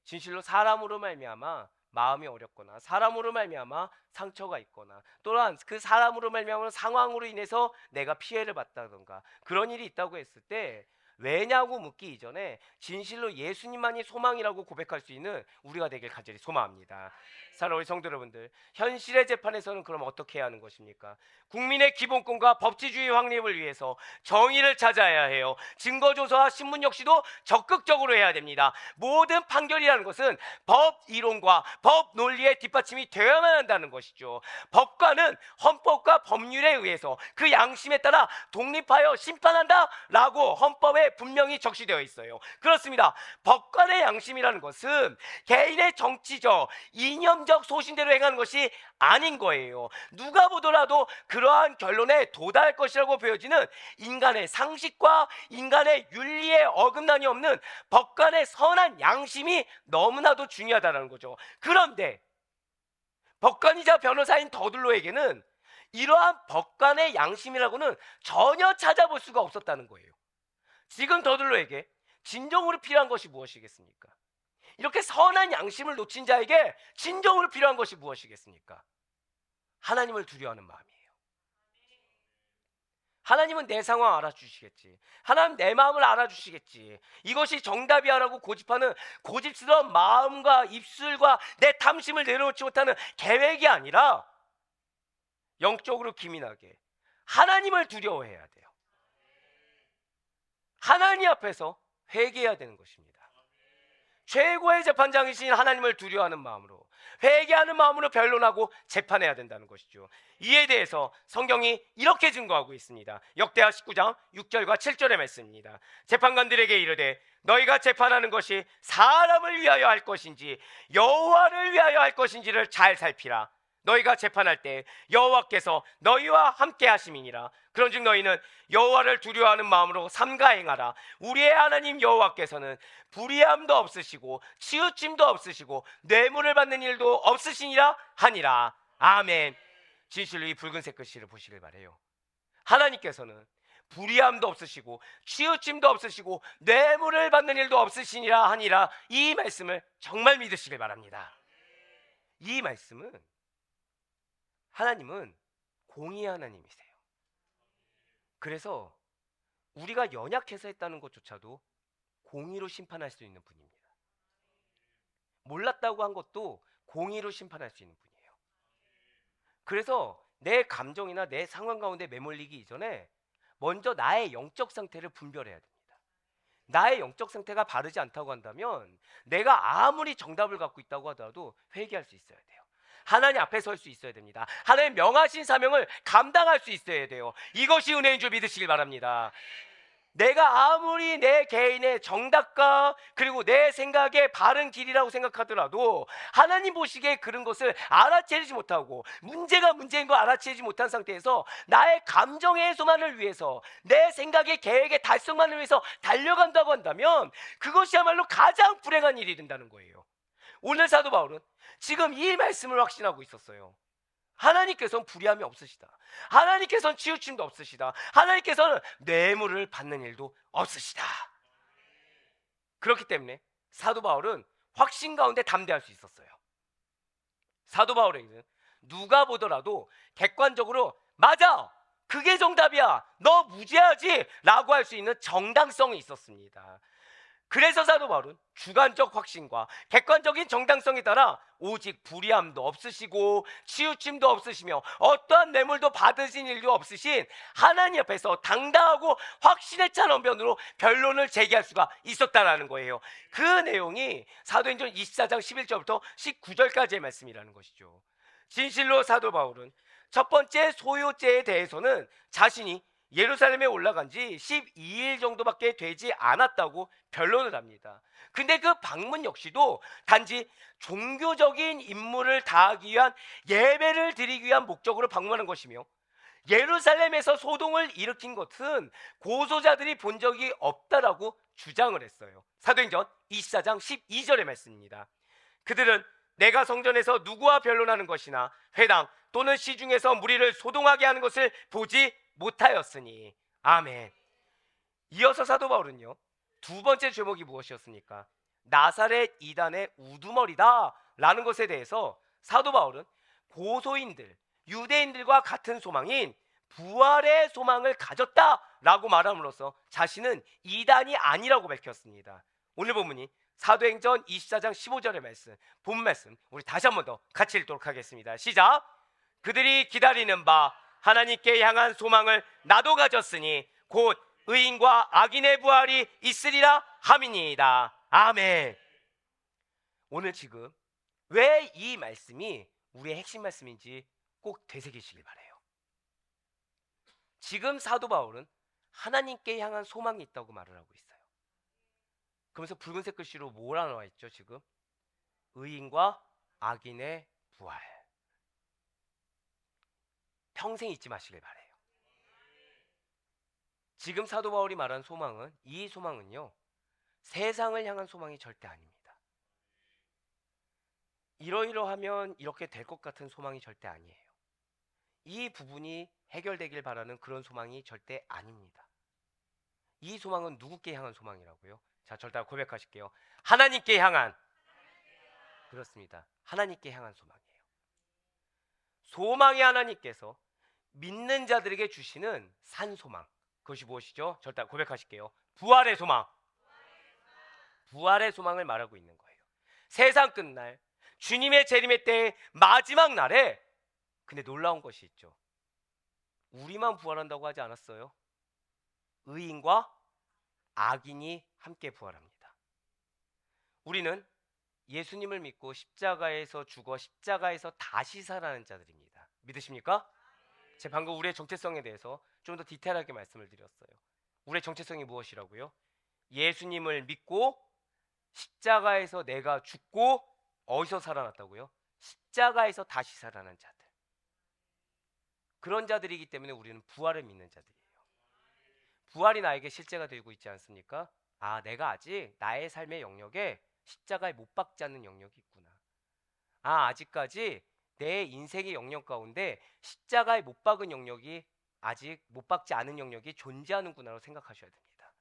진실로 사람으로 말미암아 마음이 어렵거나 사람으로 말미암아 상처가 있거나 또한 그 사람으로 말미암아 상황으로 인해서 내가 피해를 봤다던가 그런 일이 있다고 했을 때 왜냐고 묻기 이전에 진실로 예수님만이 소망이라고 고백할 수 있는 우리가 되길 간절히 소망합니다. 사랑하는 우리 성도 여러분들, 현실의 재판에서는 그럼 어떻게 해야 하는 것입니까? 국민의 기본권과 법치주의 확립을 위해서 정의를 찾아야 해요. 증거조사와 신문 역시도 적극적으로 해야 됩니다. 모든 판결이라는 것은 법 이론과 법 논리의 뒷받침이 되어야만 한다는 것이죠. 법관은 헌법과 법률에 의해서 그 양심에 따라 독립하여 심판한다라고 헌법에 분명히 적시되어 있어요. 그렇습니다. 법관의 양심이라는 것은 개인의 정치적, 이념적 소신대로 행하는 것이 아닌 거예요. 누가 보더라도 그러한 결론에 도달할 것이라고 보여지는 인간의 상식과 인간의 윤리에 어긋남이 없는 법관의 선한 양심이 너무나도 중요하다는 거죠. 그런데 법관이자 변호사인 더들로에게는 이러한 법관의 양심이라고는 전혀 찾아볼 수가 없었다는 거예요. 지금 더들로에게 진정으로 필요한 것이 무엇이겠습니까? 이렇게 선한 양심을 놓친 자에게 진정으로 필요한 것이 무엇이겠습니까? 하나님을 두려워하는 마음이에요. 하나님은 내 상황 알아주시겠지. 하나님 내 마음을 알아주시겠지. 이것이 정답이야라고 고집하는 고집스러운 마음과 입술과 내 탐심을 내려놓지 못하는 계획이 아니라 영적으로 기민하게 하나님을 두려워해야 돼요. 하나님 앞에서 회개해야 되는 것입니다. 최고의 재판장이신 하나님을 두려워하는 마음으로 회개하는 마음으로 변론하고 재판해야 된다는 것이죠. 이에 대해서 성경이 이렇게 증거하고 있습니다. 역대하 19장 6절과 7절의 말씀입니다. 재판관들에게 이르되 너희가 재판하는 것이 사람을 위하여 할 것인지 여호와를 위하여 할 것인지를 잘 살피라. 너희가 재판할 때 여호와께서 너희와 함께 하심이니라. 그런즉 너희는 여호와를 두려워하는 마음으로 삼가 행하라. 우리의 하나님 여호와께서는 불의함도 없으시고 치우침도 없으시고 뇌물을 받는 일도 없으시니라 하니라. 아멘. 진실로 이 붉은색 글씨를 보시길 바래요. 하나님께서는 불의함도 없으시고 치우침도 없으시고 뇌물을 받는 일도 없으시니라 하니라. 이 말씀을 정말 믿으시길 바랍니다. 이 말씀은 하나님은 공의의 하나님이세요. 그래서 우리가 연약해서 했다는 것조차도 공의로 심판할 수 있는 분입니다. 몰랐다고 한 것도 공의로 심판할 수 있는 분이에요. 그래서 내 감정이나 내 상황 가운데 매몰리기 이전에 먼저 나의 영적 상태를 분별해야 됩니다. 나의 영적 상태가 바르지 않다고 한다면 내가 아무리 정답을 갖고 있다고 하더라도 회개할 수 있어야 돼요. 하나님 앞에 설 수 있어야 됩니다. 하나님 명하신 사명을 감당할 수 있어야 돼요. 이것이 은혜인 줄 믿으시길 바랍니다. 내가 아무리 내 개인의 정답과 그리고 내 생각의 바른 길이라고 생각하더라도 하나님 보시기에 그런 것을 알아채지 못하고 문제가 문제인 거 알아채지 못한 상태에서 나의 감정의 해소만을 위해서 내 생각의 계획의 달성만을 위해서 달려간다고 한다면 그것이야말로 가장 불행한 일이 된다는 거예요. 오늘 사도 바울은 지금 이 말씀을 확신하고 있었어요. 하나님께서는 불의함이 없으시다. 하나님께서는 치우침도 없으시다. 하나님께서는 뇌물을 받는 일도 없으시다. 그렇기 때문에 사도 바울은 확신 가운데 담대할 수 있었어요. 사도 바울에게는 누가 보더라도 객관적으로 맞아! 그게 정답이야! 너 무죄하지! 라고 할 수 있는 정당성이 있었습니다. 그래서 사도 바울은 주관적 확신과 객관적인 정당성에 따라 오직 불의함도 없으시고 치우침도 없으시며 어떠한 뇌물도 받으신 일도 없으신 하나님 앞에서 당당하고 확신에 찬 언변으로 변론을 제기할 수가 있었다는 거예요. 그 내용이 사도행전 24장 11절부터 19절까지의 말씀이라는 것이죠. 진실로 사도 바울은 첫 번째 소유죄에 대해서는 자신이 예루살렘에 올라간 지 12일 정도밖에 되지 않았다고 변론을 합니다. 근데 그 방문 역시도 단지 종교적인 임무를 다하기 위한 예배를 드리기 위한 목적으로 방문한 것이며 예루살렘에서 소동을 일으킨 것은 고소자들이 본 적이 없다라고 주장을 했어요. 사도행전 24장 12절의 말씀입니다. 그들은 내가 성전에서 누구와 변론하는 것이나 회당 또는 시중에서 무리를 소동하게 하는 것을 보지 못하였으니. 아멘. 이어서 사도 바울은요, 두 번째 제목이 무엇이었습니까? 나사렛 이단의 우두머리다 라는 것에 대해서 사도 바울은 고소인들, 유대인들과 같은 소망인 부활의 소망을 가졌다라고 말함으로써 자신은 이단이 아니라고 밝혔습니다. 오늘 본문이 사도행전 24장 15절의 말씀, 본 말씀 우리 다시 한 번 더 같이 읽도록 하겠습니다. 시작. 그들이 기다리는 바 하나님께 향한 소망을 나도 가졌으니 곧 의인과 악인의 부활이 있으리라 함이니이다. 아멘. 오늘 지금 왜 이 말씀이 우리의 핵심 말씀인지 꼭 되새기시길 바라요. 지금 사도 바울은 하나님께 향한 소망이 있다고 말을 하고 있어요. 그러면서 붉은색 글씨로 뭐라 나와 있죠? 지금 의인과 악인의 부활. 평생 잊지 마시길 바라요. 지금 사도 바울이 말한 소망은, 이 소망은요, 세상을 향한 소망이 절대 아닙니다. 이러이러하면 이렇게 될 것 같은 소망이 절대 아니에요. 이 부분이 해결되길 바라는 그런 소망이 절대 아닙니다. 이 소망은 누구께 향한 소망이라고요? 자, 절대 고백하실게요. 하나님께 향한. 그렇습니다. 하나님께 향한 소망이에요. 소망의 하나님께서 믿는 자들에게 주시는 산소망, 그것이 무엇이죠? 절대 고백하실게요. 부활의 소망. 부활의 소망을 말하고 있는 거예요. 세상 끝날 주님의 재림의 때의 마지막 날에, 근데 놀라운 것이 있죠. 우리만 부활한다고 하지 않았어요? 의인과 악인이 함께 부활합니다. 우리는 예수님을 믿고 십자가에서 죽어 십자가에서 다시 살아나는 자들입니다. 믿으십니까? 제가 방금 우리의 정체성에 대해서 좀 더 디테일하게 말씀을 드렸어요. 우리의 정체성이 무엇이라고요? 예수님을 믿고 십자가에서 내가 죽고 어디서 살아났다고요? 십자가에서 다시 살아난 자들. 그런 자들이기 때문에 우리는 부활을 믿는 자들이에요. 부활이 나에게 실제가 되고 있지 않습니까? 아, 내가 아직 나의 삶의 영역에 십자가에 못 박지 않는 영역이 있구나. 아, 아직까지 내 인생의 영역 가운데 십자가에 못 박은 영역이, 아직 못 박지 않은 영역이 존재하는구나라고 생각하셔야 됩니다.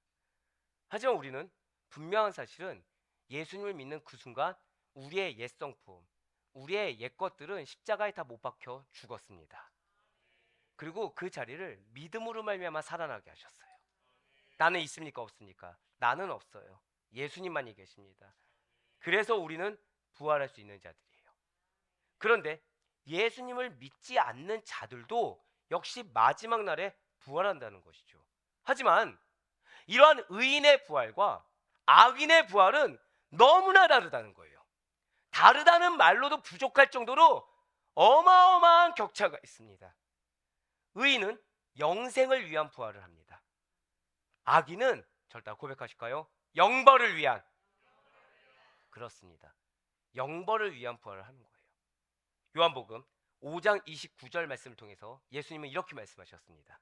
하지만 우리는 분명한 사실은 예수님을 믿는 그 순간 우리의 옛 성품, 우리의 옛 것들은 십자가에 다 못 박혀 죽었습니다. 그리고 그 자리를 믿음으로 말미암아 살아나게 하셨어요. 나는 있습니까? 없습니까? 나는 없어요. 예수님만이 계십니다. 그래서 우리는 부활할 수 있는 자들이에요. 그런데 예수님을 믿지 않는 자들도 역시 마지막 날에 부활한다는 것이죠. 하지만 이러한 의인의 부활과 악인의 부활은 너무나 다르다는 거예요. 다르다는 말로도 부족할 정도로 어마어마한 격차가 있습니다. 의인은 영생을 위한 부활을 합니다. 악인은 절대 고백하실까요? 영벌을 위한. 그렇습니다. 영벌을 위한 부활을 하는 거예요. 요한복음 5장 29절 말씀을 통해서 예수님은 이렇게 말씀하셨습니다.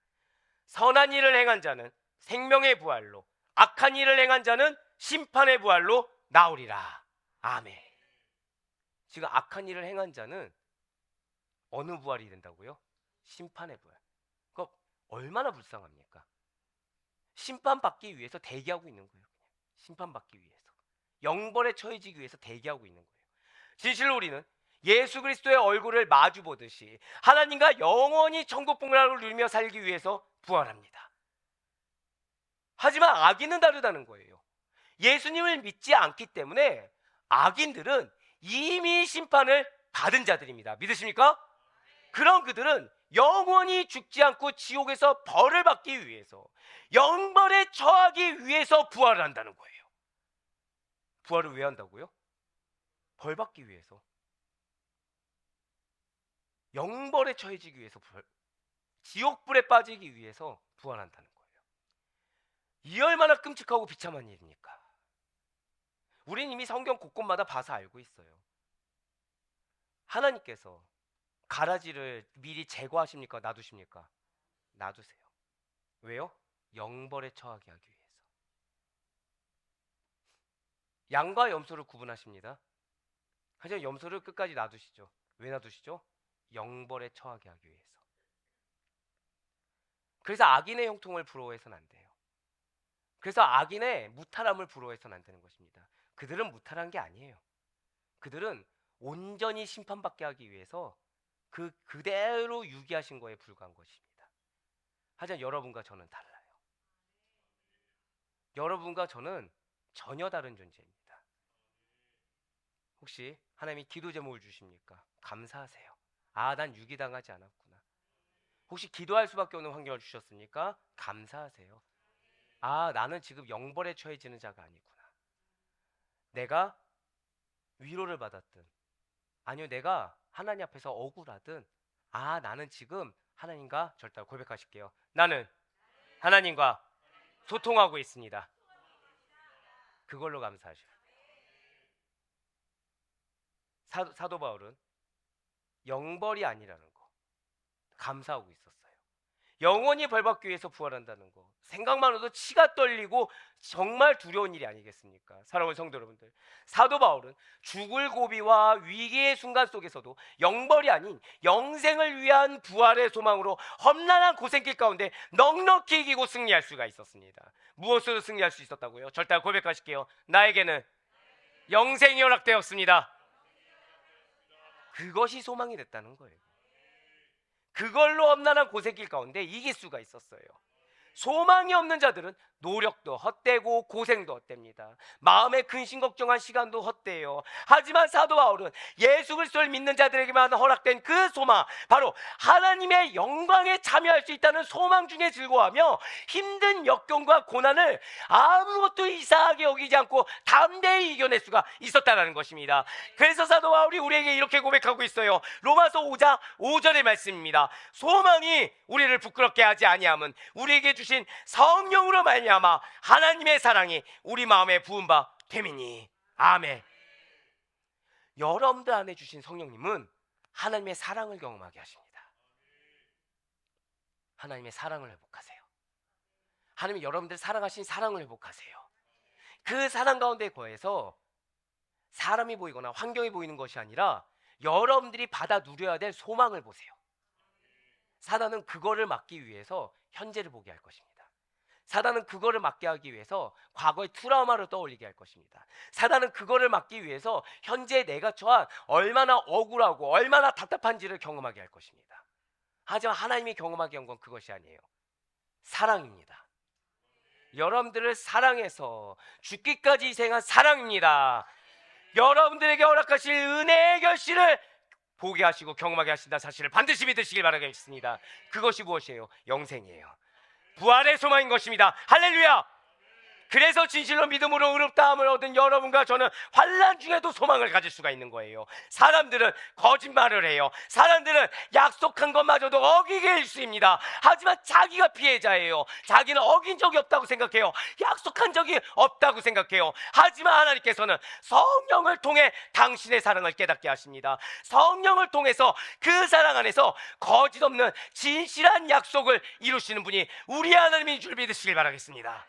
선한 일을 행한 자는 생명의 부활로, 악한 일을 행한 자는 심판의 부활로 나오리라. 아멘. 지금 악한 일을 행한 자는 어느 부활이 된다고요? 심판의 부활. 그거 얼마나 불쌍합니까? 심판받기 위해서 대기하고 있는 거예요. 그냥. 심판받기 위해서. 영벌에 처해지기 위해서 대기하고 있는 거예요. 진실로 우리는 예수 그리스도의 얼굴을 마주 보듯이 하나님과 영원히 천국 복락을 누리며 살기 위해서 부활합니다. 하지만 악인은 다르다는 거예요. 예수님을 믿지 않기 때문에 악인들은 이미 심판을 받은 자들입니다. 믿으십니까? 그런 그들은 영원히 죽지 않고 지옥에서 벌을 받기 위해서, 영벌에 처하기 위해서 부활을 한다는 거예요. 부활을 왜 한다고요? 벌 받기 위해서. 영벌에 처해지기 위해서, 지옥불에 빠지기 위해서 부활한다는 거예요. 이 얼마나 끔찍하고 비참한 일입니까? 우린 이미 성경 곳곳마다 봐서 알고 있어요. 하나님께서 가라지를 미리 제거하십니까? 놔두십니까? 놔두세요. 왜요? 영벌에 처하게 하기 위해서. 양과 염소를 구분하십니다. 하지만 염소를 끝까지 놔두시죠. 왜 놔두시죠? 영벌에 처하게 하기 위해서. 그래서 악인의 형통을 부러워해서는 안 돼요. 그래서 악인의 무탈함을 부러워해서는 안 되는 것입니다. 그들은 무탈한 게 아니에요. 그들은 온전히 심판받게 하기 위해서 그대로 유기하신 거에 불과한 것입니다. 하지만 여러분과 저는 달라요. 여러분과 저는 전혀 다른 존재입니다. 혹시 하나님이 기도 제목을 주십니까? 감사하세요. 아, 난 유기당하지 않았구나. 혹시 기도할 수밖에 없는 환경을 주셨습니까? 감사하세요. 아, 나는 지금 영벌에 처해지는 자가 아니구나. 내가 위로를 받았든 아니요 내가 하나님 앞에서 억울하든 아, 나는 지금 하나님과 절대 고백하실게요. 나는 하나님과 소통하고 있습니다. 그걸로 감사하셔요. 사도 바울은 영벌이 아니라는 거 감사하고 있었어요. 영원히 벌받기 위해서 부활한다는 거 생각만 해도 치가 떨리고 정말 두려운 일이 아니겠습니까? 사랑하는 성도 여러분들, 사도 바울은 죽을 고비와 위기의 순간 속에서도 영벌이 아닌 영생을 위한 부활의 소망으로 험난한 고생길 가운데 넉넉히 이기고 승리할 수가 있었습니다. 무엇으로 승리할 수 있었다고요? 절대 고백하실게요. 나에게는 영생이 허락되었습니다. 그것이 소망이 됐다는 거예요. 그걸로 험난한 고생길 가운데 이길 수가 있었어요. 소망이 없는 자들은 노력도 헛되고 고생도 헛됩니다. 마음의 근심 걱정한 시간도 헛돼요. 하지만 사도 바울은 예수 그리스도를 믿는 자들에게만 허락된 그 소망, 바로 하나님의 영광에 참여할 수 있다는 소망 중에 즐거워하며 힘든 역경과 고난을 아무것도 이상하게 여기지 않고 담대히 이겨낼 수가 있었다는 것입니다. 그래서 사도 바울이 우리에게 이렇게 고백하고 있어요. 로마서 5장 5절의 말씀입니다. 소망이 우리를 부끄럽게 하지 아니함은 우리에게 주신 성령으로 말미암아 하나님의 사랑이 우리 마음에 부은 바 됨이니. 아멘. 여러분들 안에 주신 성령님은 하나님의 사랑을 경험하게 하십니다. 하나님의 사랑을 회복하세요. 하나님이 여러분들 사랑하신 사랑을 회복하세요. 그 사랑 가운데 거해서 사람이 보이거나 환경이 보이는 것이 아니라 여러분들이 받아 누려야 될 소망을 보세요. 사단은 그거를 막기 위해서 현재를 보게 할 것입니다. 사단은 그거를 막게 하기 위해서 과거의 트라우마를 떠올리게 할 것입니다. 사단은 그거를 막기 위해서 현재 내가 처한 얼마나 억울하고 얼마나 답답한지를 경험하게 할 것입니다. 하지만 하나님이 경험하게 한 건 그것이 아니에요. 사랑입니다. 여러분들을 사랑해서 죽기까지 희생한 사랑입니다. 여러분들에게 허락하실 은혜의 결실을 보게 하시고 경험하게 하신다 사실을 반드시 믿으시길 바라겠습니다. 그것이 무엇이에요? 영생이에요. 부활의 소망인 것입니다. 할렐루야. 그래서 진실로 믿음으로 의롭다함을 얻은 여러분과 저는 환난 중에도 소망을 가질 수가 있는 거예요. 사람들은 거짓말을 해요. 사람들은 약속한 것마저도 어기게 일수입니다. 하지만 자기가 피해자예요. 자기는 어긴 적이 없다고 생각해요. 약속한 적이 없다고 생각해요. 하지만 하나님께서는 성령을 통해 당신의 사랑을 깨닫게 하십니다. 성령을 통해서 그 사랑 안에서 거짓 없는 진실한 약속을 이루시는 분이 우리 하나님인 줄 믿으시길 바라겠습니다.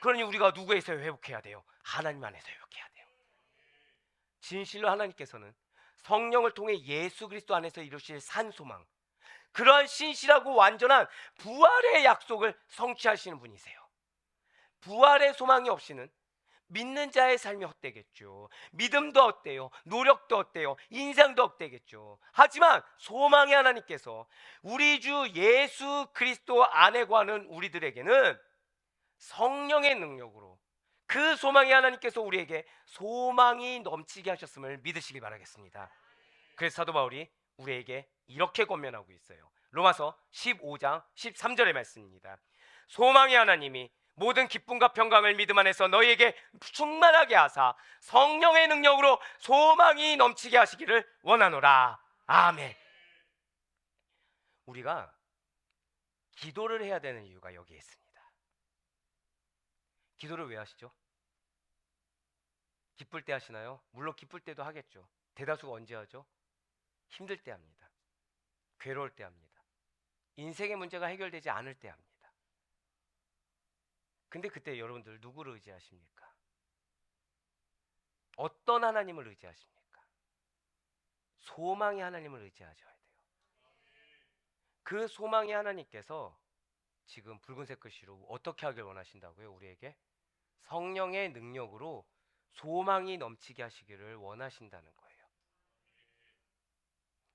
그러니 우리가 누구에서 회복해야 돼요? 하나님 안에서 회복해야 돼요. 진실로 하나님께서는 성령을 통해 예수 그리스도 안에서 이루실 산소망, 그러한 신실하고 완전한 부활의 약속을 성취하시는 분이세요. 부활의 소망이 없이는 믿는 자의 삶이 헛되겠죠. 믿음도 헛되요, 노력도 헛되요, 인생도 헛되겠죠. 하지만 소망의 하나님께서 우리 주 예수 그리스도 안에 거하는 우리들에게는 성령의 능력으로 그 소망의 하나님께서 우리에게 소망이 넘치게 하셨음을 믿으시기 바라겠습니다. 그래서 사도 바울이 우리에게 이렇게 권면하고 있어요. 로마서 15장 13절의 말씀입니다. 소망의 하나님이 모든 기쁨과 평강을 믿음 안에서 너희에게 충만하게 하사 성령의 능력으로 소망이 넘치게 하시기를 원하노라. 아멘. 우리가 기도를 해야 되는 이유가 여기에 있습니다. 기도를 왜 하시죠? 기쁠 때 하시나요? 물론 기쁠 때도 하겠죠. 대다수가 언제 하죠? 힘들 때 합니다. 괴로울 때 합니다. 인생의 문제가 해결되지 않을 때 합니다. 근데 그때 여러분들 누구를 의지하십니까? 어떤 하나님을 의지하십니까? 소망의 하나님을 의지하셔야 돼요. 그 소망의 하나님께서 지금 붉은색 글씨로 어떻게 하길 원하신다고요? 우리에게 성령의 능력으로 소망이 넘치게 하시기를 원하신다는 거예요.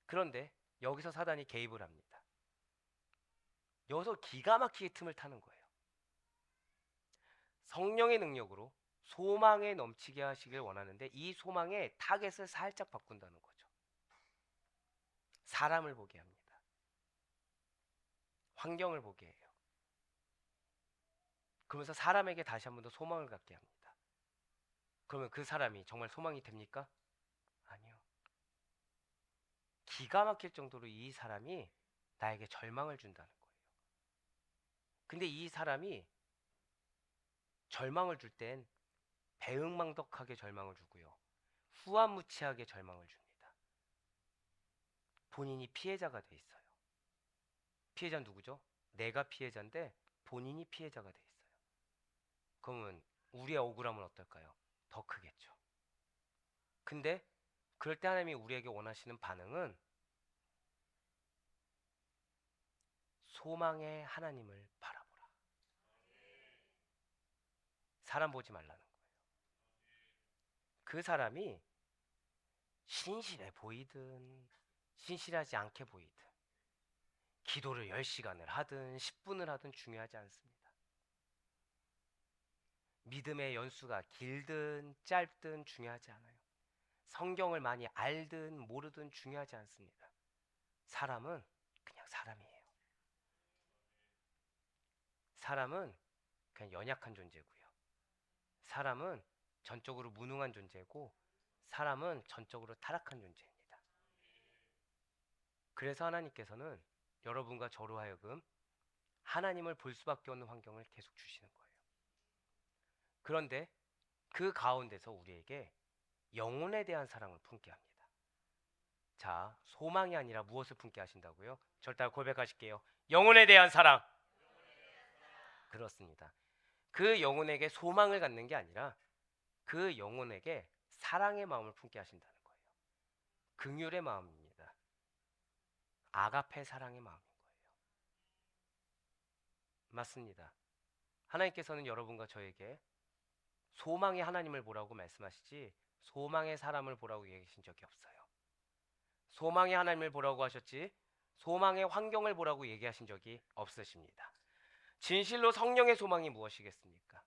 그런데 여기서 사단이 개입을 합니다. 여기서 기가 막히게 틈을 타는 거예요. 성령의 능력으로 소망에 넘치게 하시길 원하는데 이 소망의 타겟을 살짝 바꾼다는 거죠. 사람을 보게 합니다. 환경을 보게 해요. 그러면서 사람에게 다시 한 번 더 소망을 갖게 합니다. 그러면 그 사람이 정말 소망이 됩니까? 아니요. 기가 막힐 정도로 이 사람이 나에게 절망을 준다는 거예요. 근데 이 사람이 절망을 줄 땐 배은망덕하게 절망을 주고요. 후안무치하게 절망을 줍니다. 본인이 피해자가 돼 있어요. 피해자는 누구죠? 내가 피해자인데 본인이 피해자가 돼 있어요. 그러면 우리의 억울함은 어떨까요? 더 크겠죠. 근데 그럴 때 하나님이 우리에게 원하시는 반응은 소망의 하나님을 바라보라. 사람 보지 말라는 거예요. 그 사람이 신실해 보이든 신실하지 않게 보이든 기도를 10시간을 하든 10분을 하든 중요하지 않습니다. 믿음의 연수가 길든 짧든 중요하지 않아요. 성경을 많이 알든 모르든 중요하지 않습니다. 사람은 그냥 사람이에요. 사람은 그냥 연약한 존재고요. 사람은 전적으로 무능한 존재고 사람은 전적으로 타락한 존재입니다. 그래서 하나님께서는 여러분과 저로 하여금 하나님을 볼 수밖에 없는 환경을 계속 주시는 거예요. 그런데 그 가운데서 우리에게 영혼에 대한 사랑을 품게 합니다. 자, 소망이 아니라 무엇을 품게 하신다고요? 저를 따라 고백하실게요. 영혼에 대한 사랑. 그렇습니다. 그 영혼에게 소망을 갖는 게 아니라 그 영혼에게 사랑의 마음을 품게 하신다는 거예요. 긍휼의 마음입니다. 아가페 사랑의 마음인 거예요. 맞습니다. 하나님께서는 여러분과 저에게 소망의 하나님을 보라고 말씀하시지 소망의 사람을 보라고 얘기하신 적이 없어요. 소망의 하나님을 보라고 하셨지 소망의 환경을 보라고 얘기하신 적이 없으십니다. 진실로 성령의 소망이 무엇이겠습니까?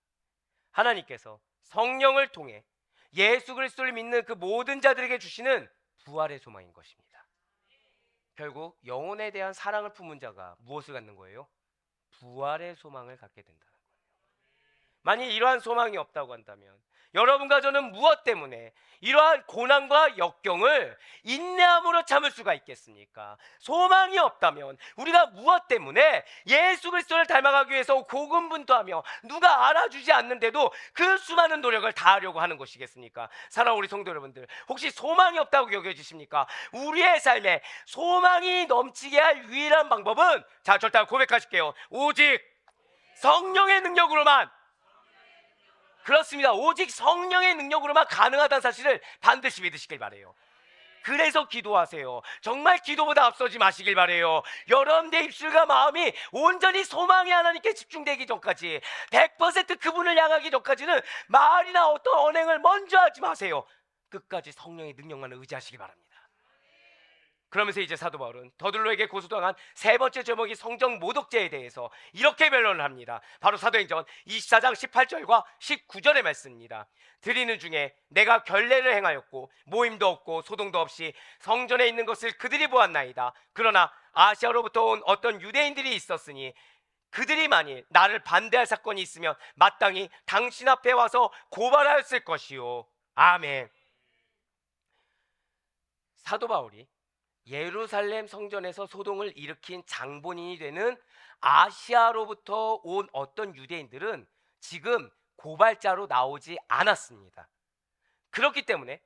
하나님께서 성령을 통해 예수 그리스도를 믿는 그 모든 자들에게 주시는 부활의 소망인 것입니다. 결국 영혼에 대한 사랑을 품은 자가 무엇을 갖는 거예요? 부활의 소망을 갖게 된다는 거예요. 만약 이러한 소망이 없다고 한다면 여러분과 저는 무엇 때문에 이러한 고난과 역경을 인내함으로 참을 수가 있겠습니까? 소망이 없다면 우리가 무엇 때문에 예수 그리스도를 닮아가기 위해서 고군분투하며 누가 알아주지 않는데도 그 수많은 노력을 다하려고 하는 것이겠습니까? 사랑하는 우리 성도 여러분들, 혹시 소망이 없다고 여겨지십니까? 우리의 삶에 소망이 넘치게 할 유일한 방법은, 자, 절대 고백하실게요. 오직 성령의 능력으로만, 그렇습니다. 오직 성령의 능력으로만 가능하다는 사실을 반드시 믿으시길 바래요. 그래서 기도하세요. 정말 기도보다 앞서지 마시길 바래요. 여러분의 입술과 마음이 온전히 소망의 하나님께 집중되기 전까지, 100% 그분을 향하기 전까지는 말이나 어떤 언행을 먼저 하지 마세요. 끝까지 성령의 능력만 의지하시기 바랍니다. 그러면서 이제 사도 바울은 더들로에게 고소당한 세 번째 제목이 성전 모독죄에 대해서 이렇게 변론을 합니다. 바로 사도행전 24장 18절과 19절의 말씀입니다. 드리는 중에 내가 결례를 행하였고 모임도 없고 소동도 없이 성전에 있는 것을 그들이 보았나이다. 그러나 아시아로부터 온 어떤 유대인들이 있었으니 그들이 만일 나를 반대할 사건이 있으면 마땅히 당신 앞에 와서 고발하였을 것이요. 아멘. 사도 바울이 예루살렘 성전에서 소동을 일으킨 장본인이 되는 아시아로부터 온 어떤 유대인들은 지금 고발자로 나오지 않았습니다. 그렇기 때문에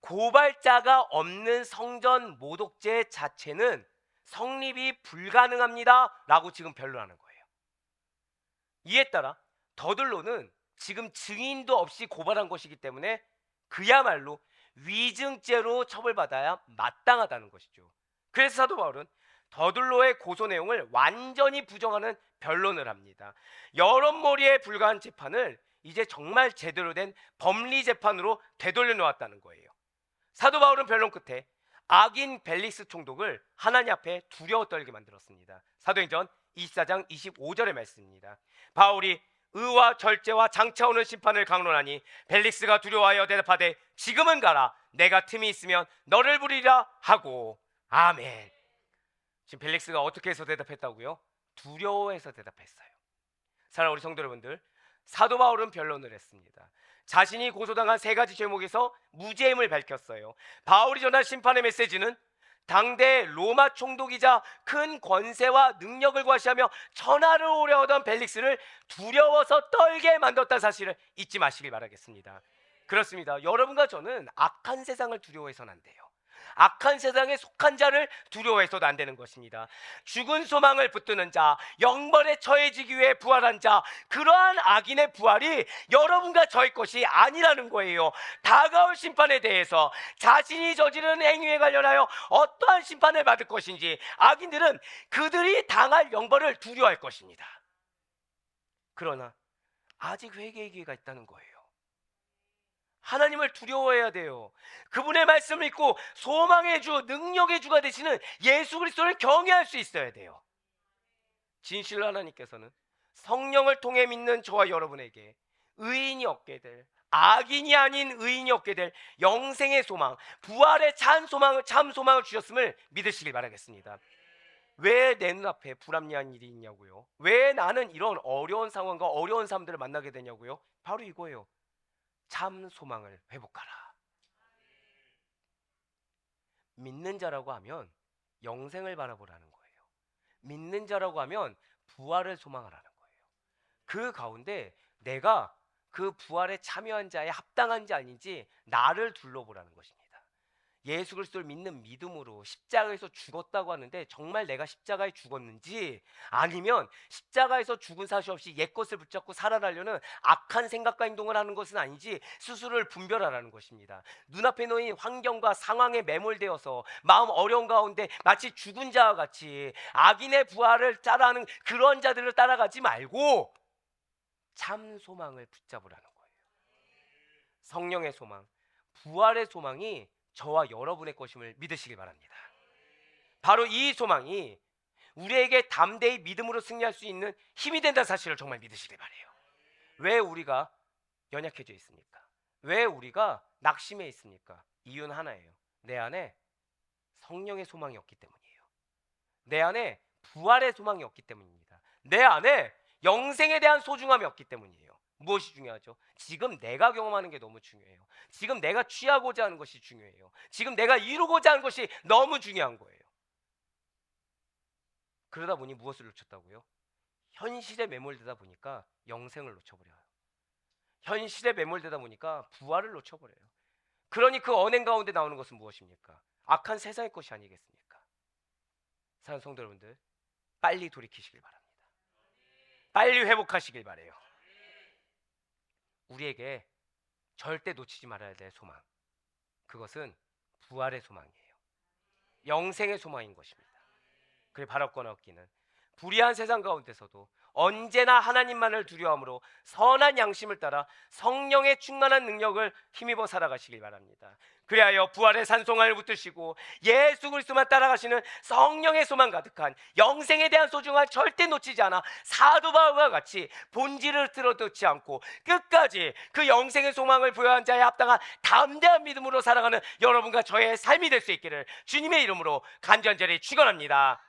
고발자가 없는 성전 모독죄 자체는 성립이 불가능합니다 라고 지금 변론하는 거예요. 이에 따라 더들로는 지금 증인도 없이 고발한 것이기 때문에 그야말로 위증죄로 처벌받아야 마땅하다는 것이죠. 그래서 사도 바울은 더들로의 고소 내용을 완전히 부정하는 변론을 합니다. 여론몰이에 불과한 재판을 이제 정말 제대로 된 법리 재판으로 되돌려 놓았다는 거예요. 사도 바울은 변론 끝에 악인 벨릭스 총독을 하나님 앞에 두려워 떨게 만들었습니다. 사도행전 24장 25절의 말씀입니다. 바울이 의와 절제와 장차 오는 심판을 강론하니 벨릭스가 두려워하여 대답하되 지금은 가라. 내가 틈이 있으면 너를 부리라 하고. 아멘. 지금 벨릭스가 어떻게 해서 대답했다고요? 두려워해서 대답했어요. 사랑하는 우리 성도 여러분들, 사도 바울은 변론을 했습니다. 자신이 고소당한 세 가지 제목에서 무죄임을 밝혔어요. 바울이 전한 심판의 메시지는 당대 로마 총독이자 큰 권세와 능력을 과시하며 천하를 오려하던 벨릭스를 두려워서 떨게 만들었다는 사실을 잊지 마시길 바라겠습니다. 그렇습니다. 여러분과 저는 악한 세상을 두려워해서는 안 돼요. 악한 세상에 속한 자를 두려워해서도 안 되는 것입니다. 죽은 소망을 붙드는 자, 영벌에 처해지기 위해 부활한 자, 그러한 악인의 부활이 여러분과 저의 것이 아니라는 거예요. 다가올 심판에 대해서 자신이 저지른 행위에 관련하여 어떠한 심판을 받을 것인지 악인들은 그들이 당할 영벌을 두려워할 것입니다. 그러나 아직 회개의 기회가 있다는 거예요. 하나님을 두려워해야 돼요. 그분의 말씀을 믿고 소망의 주, 능력의 주가 되시는 예수 그리스도를 경외할 수 있어야 돼요. 진실로 하나님께서는 성령을 통해 믿는 저와 여러분에게 의인이 얻게 될, 악인이 아닌 의인이 얻게 될 영생의 소망, 부활의 참 소망을 주셨음을 믿으시길 바라겠습니다. 왜 내 눈앞에 불합리한 일이 있냐고요? 왜 나는 이런 어려운 상황과 어려운 사람들을 만나게 되냐고요? 바로 이거예요. 참 소망을 회복하라. 믿는 자라고 하면 영생을 바라보라는 거예요. 믿는 자라고 하면 부활을 소망하라는 거예요. 그 가운데 내가 그 부활에 참여한 자에 합당한지 아닌지 나를 둘러보라는 것입니다. 예수 그리스도를 믿는 믿음으로 십자가에서 죽었다고 하는데 정말 내가 십자가에 죽었는지, 아니면 십자가에서 죽은 사실 없이 옛것을 붙잡고 살아나려는 악한 생각과 행동을 하는 것은 아닌지 스스로를 분별하라는 것입니다. 눈앞에 놓인 환경과 상황에 매몰되어서 마음 어려운 가운데 마치 죽은 자와 같이 악인의 부활을 따라하는 그런 자들을 따라가지 말고 참 소망을 붙잡으라는 거예요. 성령의 소망, 부활의 소망이 저와 여러분의 것임을 믿으시길 바랍니다. 바로 이 소망이 우리에게 담대히 믿음으로 승리할 수 있는 힘이 된다는 사실을 정말 믿으시길 바라요. 왜 우리가 연약해져 있습니까? 왜 우리가 낙심해 있습니까? 이유는 하나예요. 내 안에 성령의 소망이 없기 때문이에요. 내 안에 부활의 소망이 없기 때문입니다. 내 안에 영생에 대한 소중함이 없기 때문이에요. 무엇이 중요하죠? 지금 내가 경험하는 게 너무 중요해요. 지금 내가 취하고자 하는 것이 중요해요. 지금 내가 이루고자 하는 것이 너무 중요한 거예요. 그러다 보니 무엇을 놓쳤다고요? 현실에 매몰되다 보니까 영생을 놓쳐버려요. 현실에 매몰되다 보니까 부활을 놓쳐버려요. 그러니 그 언행 가운데 나오는 것은 무엇입니까? 악한 세상의 것이 아니겠습니까? 사랑하는 성도 여러분들, 빨리 돌이키시길 바랍니다. 빨리 회복하시길 바래요. 우리에게 절대 놓치지 말아야 될 소망, 그것은 부활의 소망이에요. 영생의 소망인 것입니다. 그래, 바랄거나 없기는 불의한 세상 가운데서도 언제나 하나님만을 두려워함으로 선한 양심을 따라 성령의 충만한 능력을 힘입어 살아가시길 바랍니다. 그리하여 부활의 산소망을 붙드시고 예수 그리스도만 따라가시는 성령의 소망 가득한 영생에 대한 소중함을 절대 놓치지 않아 사도 바울과 같이 본질을 틀어놓지 않고 끝까지 그 영생의 소망을 부여한 자에 합당한 담대한 믿음으로 살아가는 여러분과 저의 삶이 될 수 있기를 주님의 이름으로 간절히 축원합니다.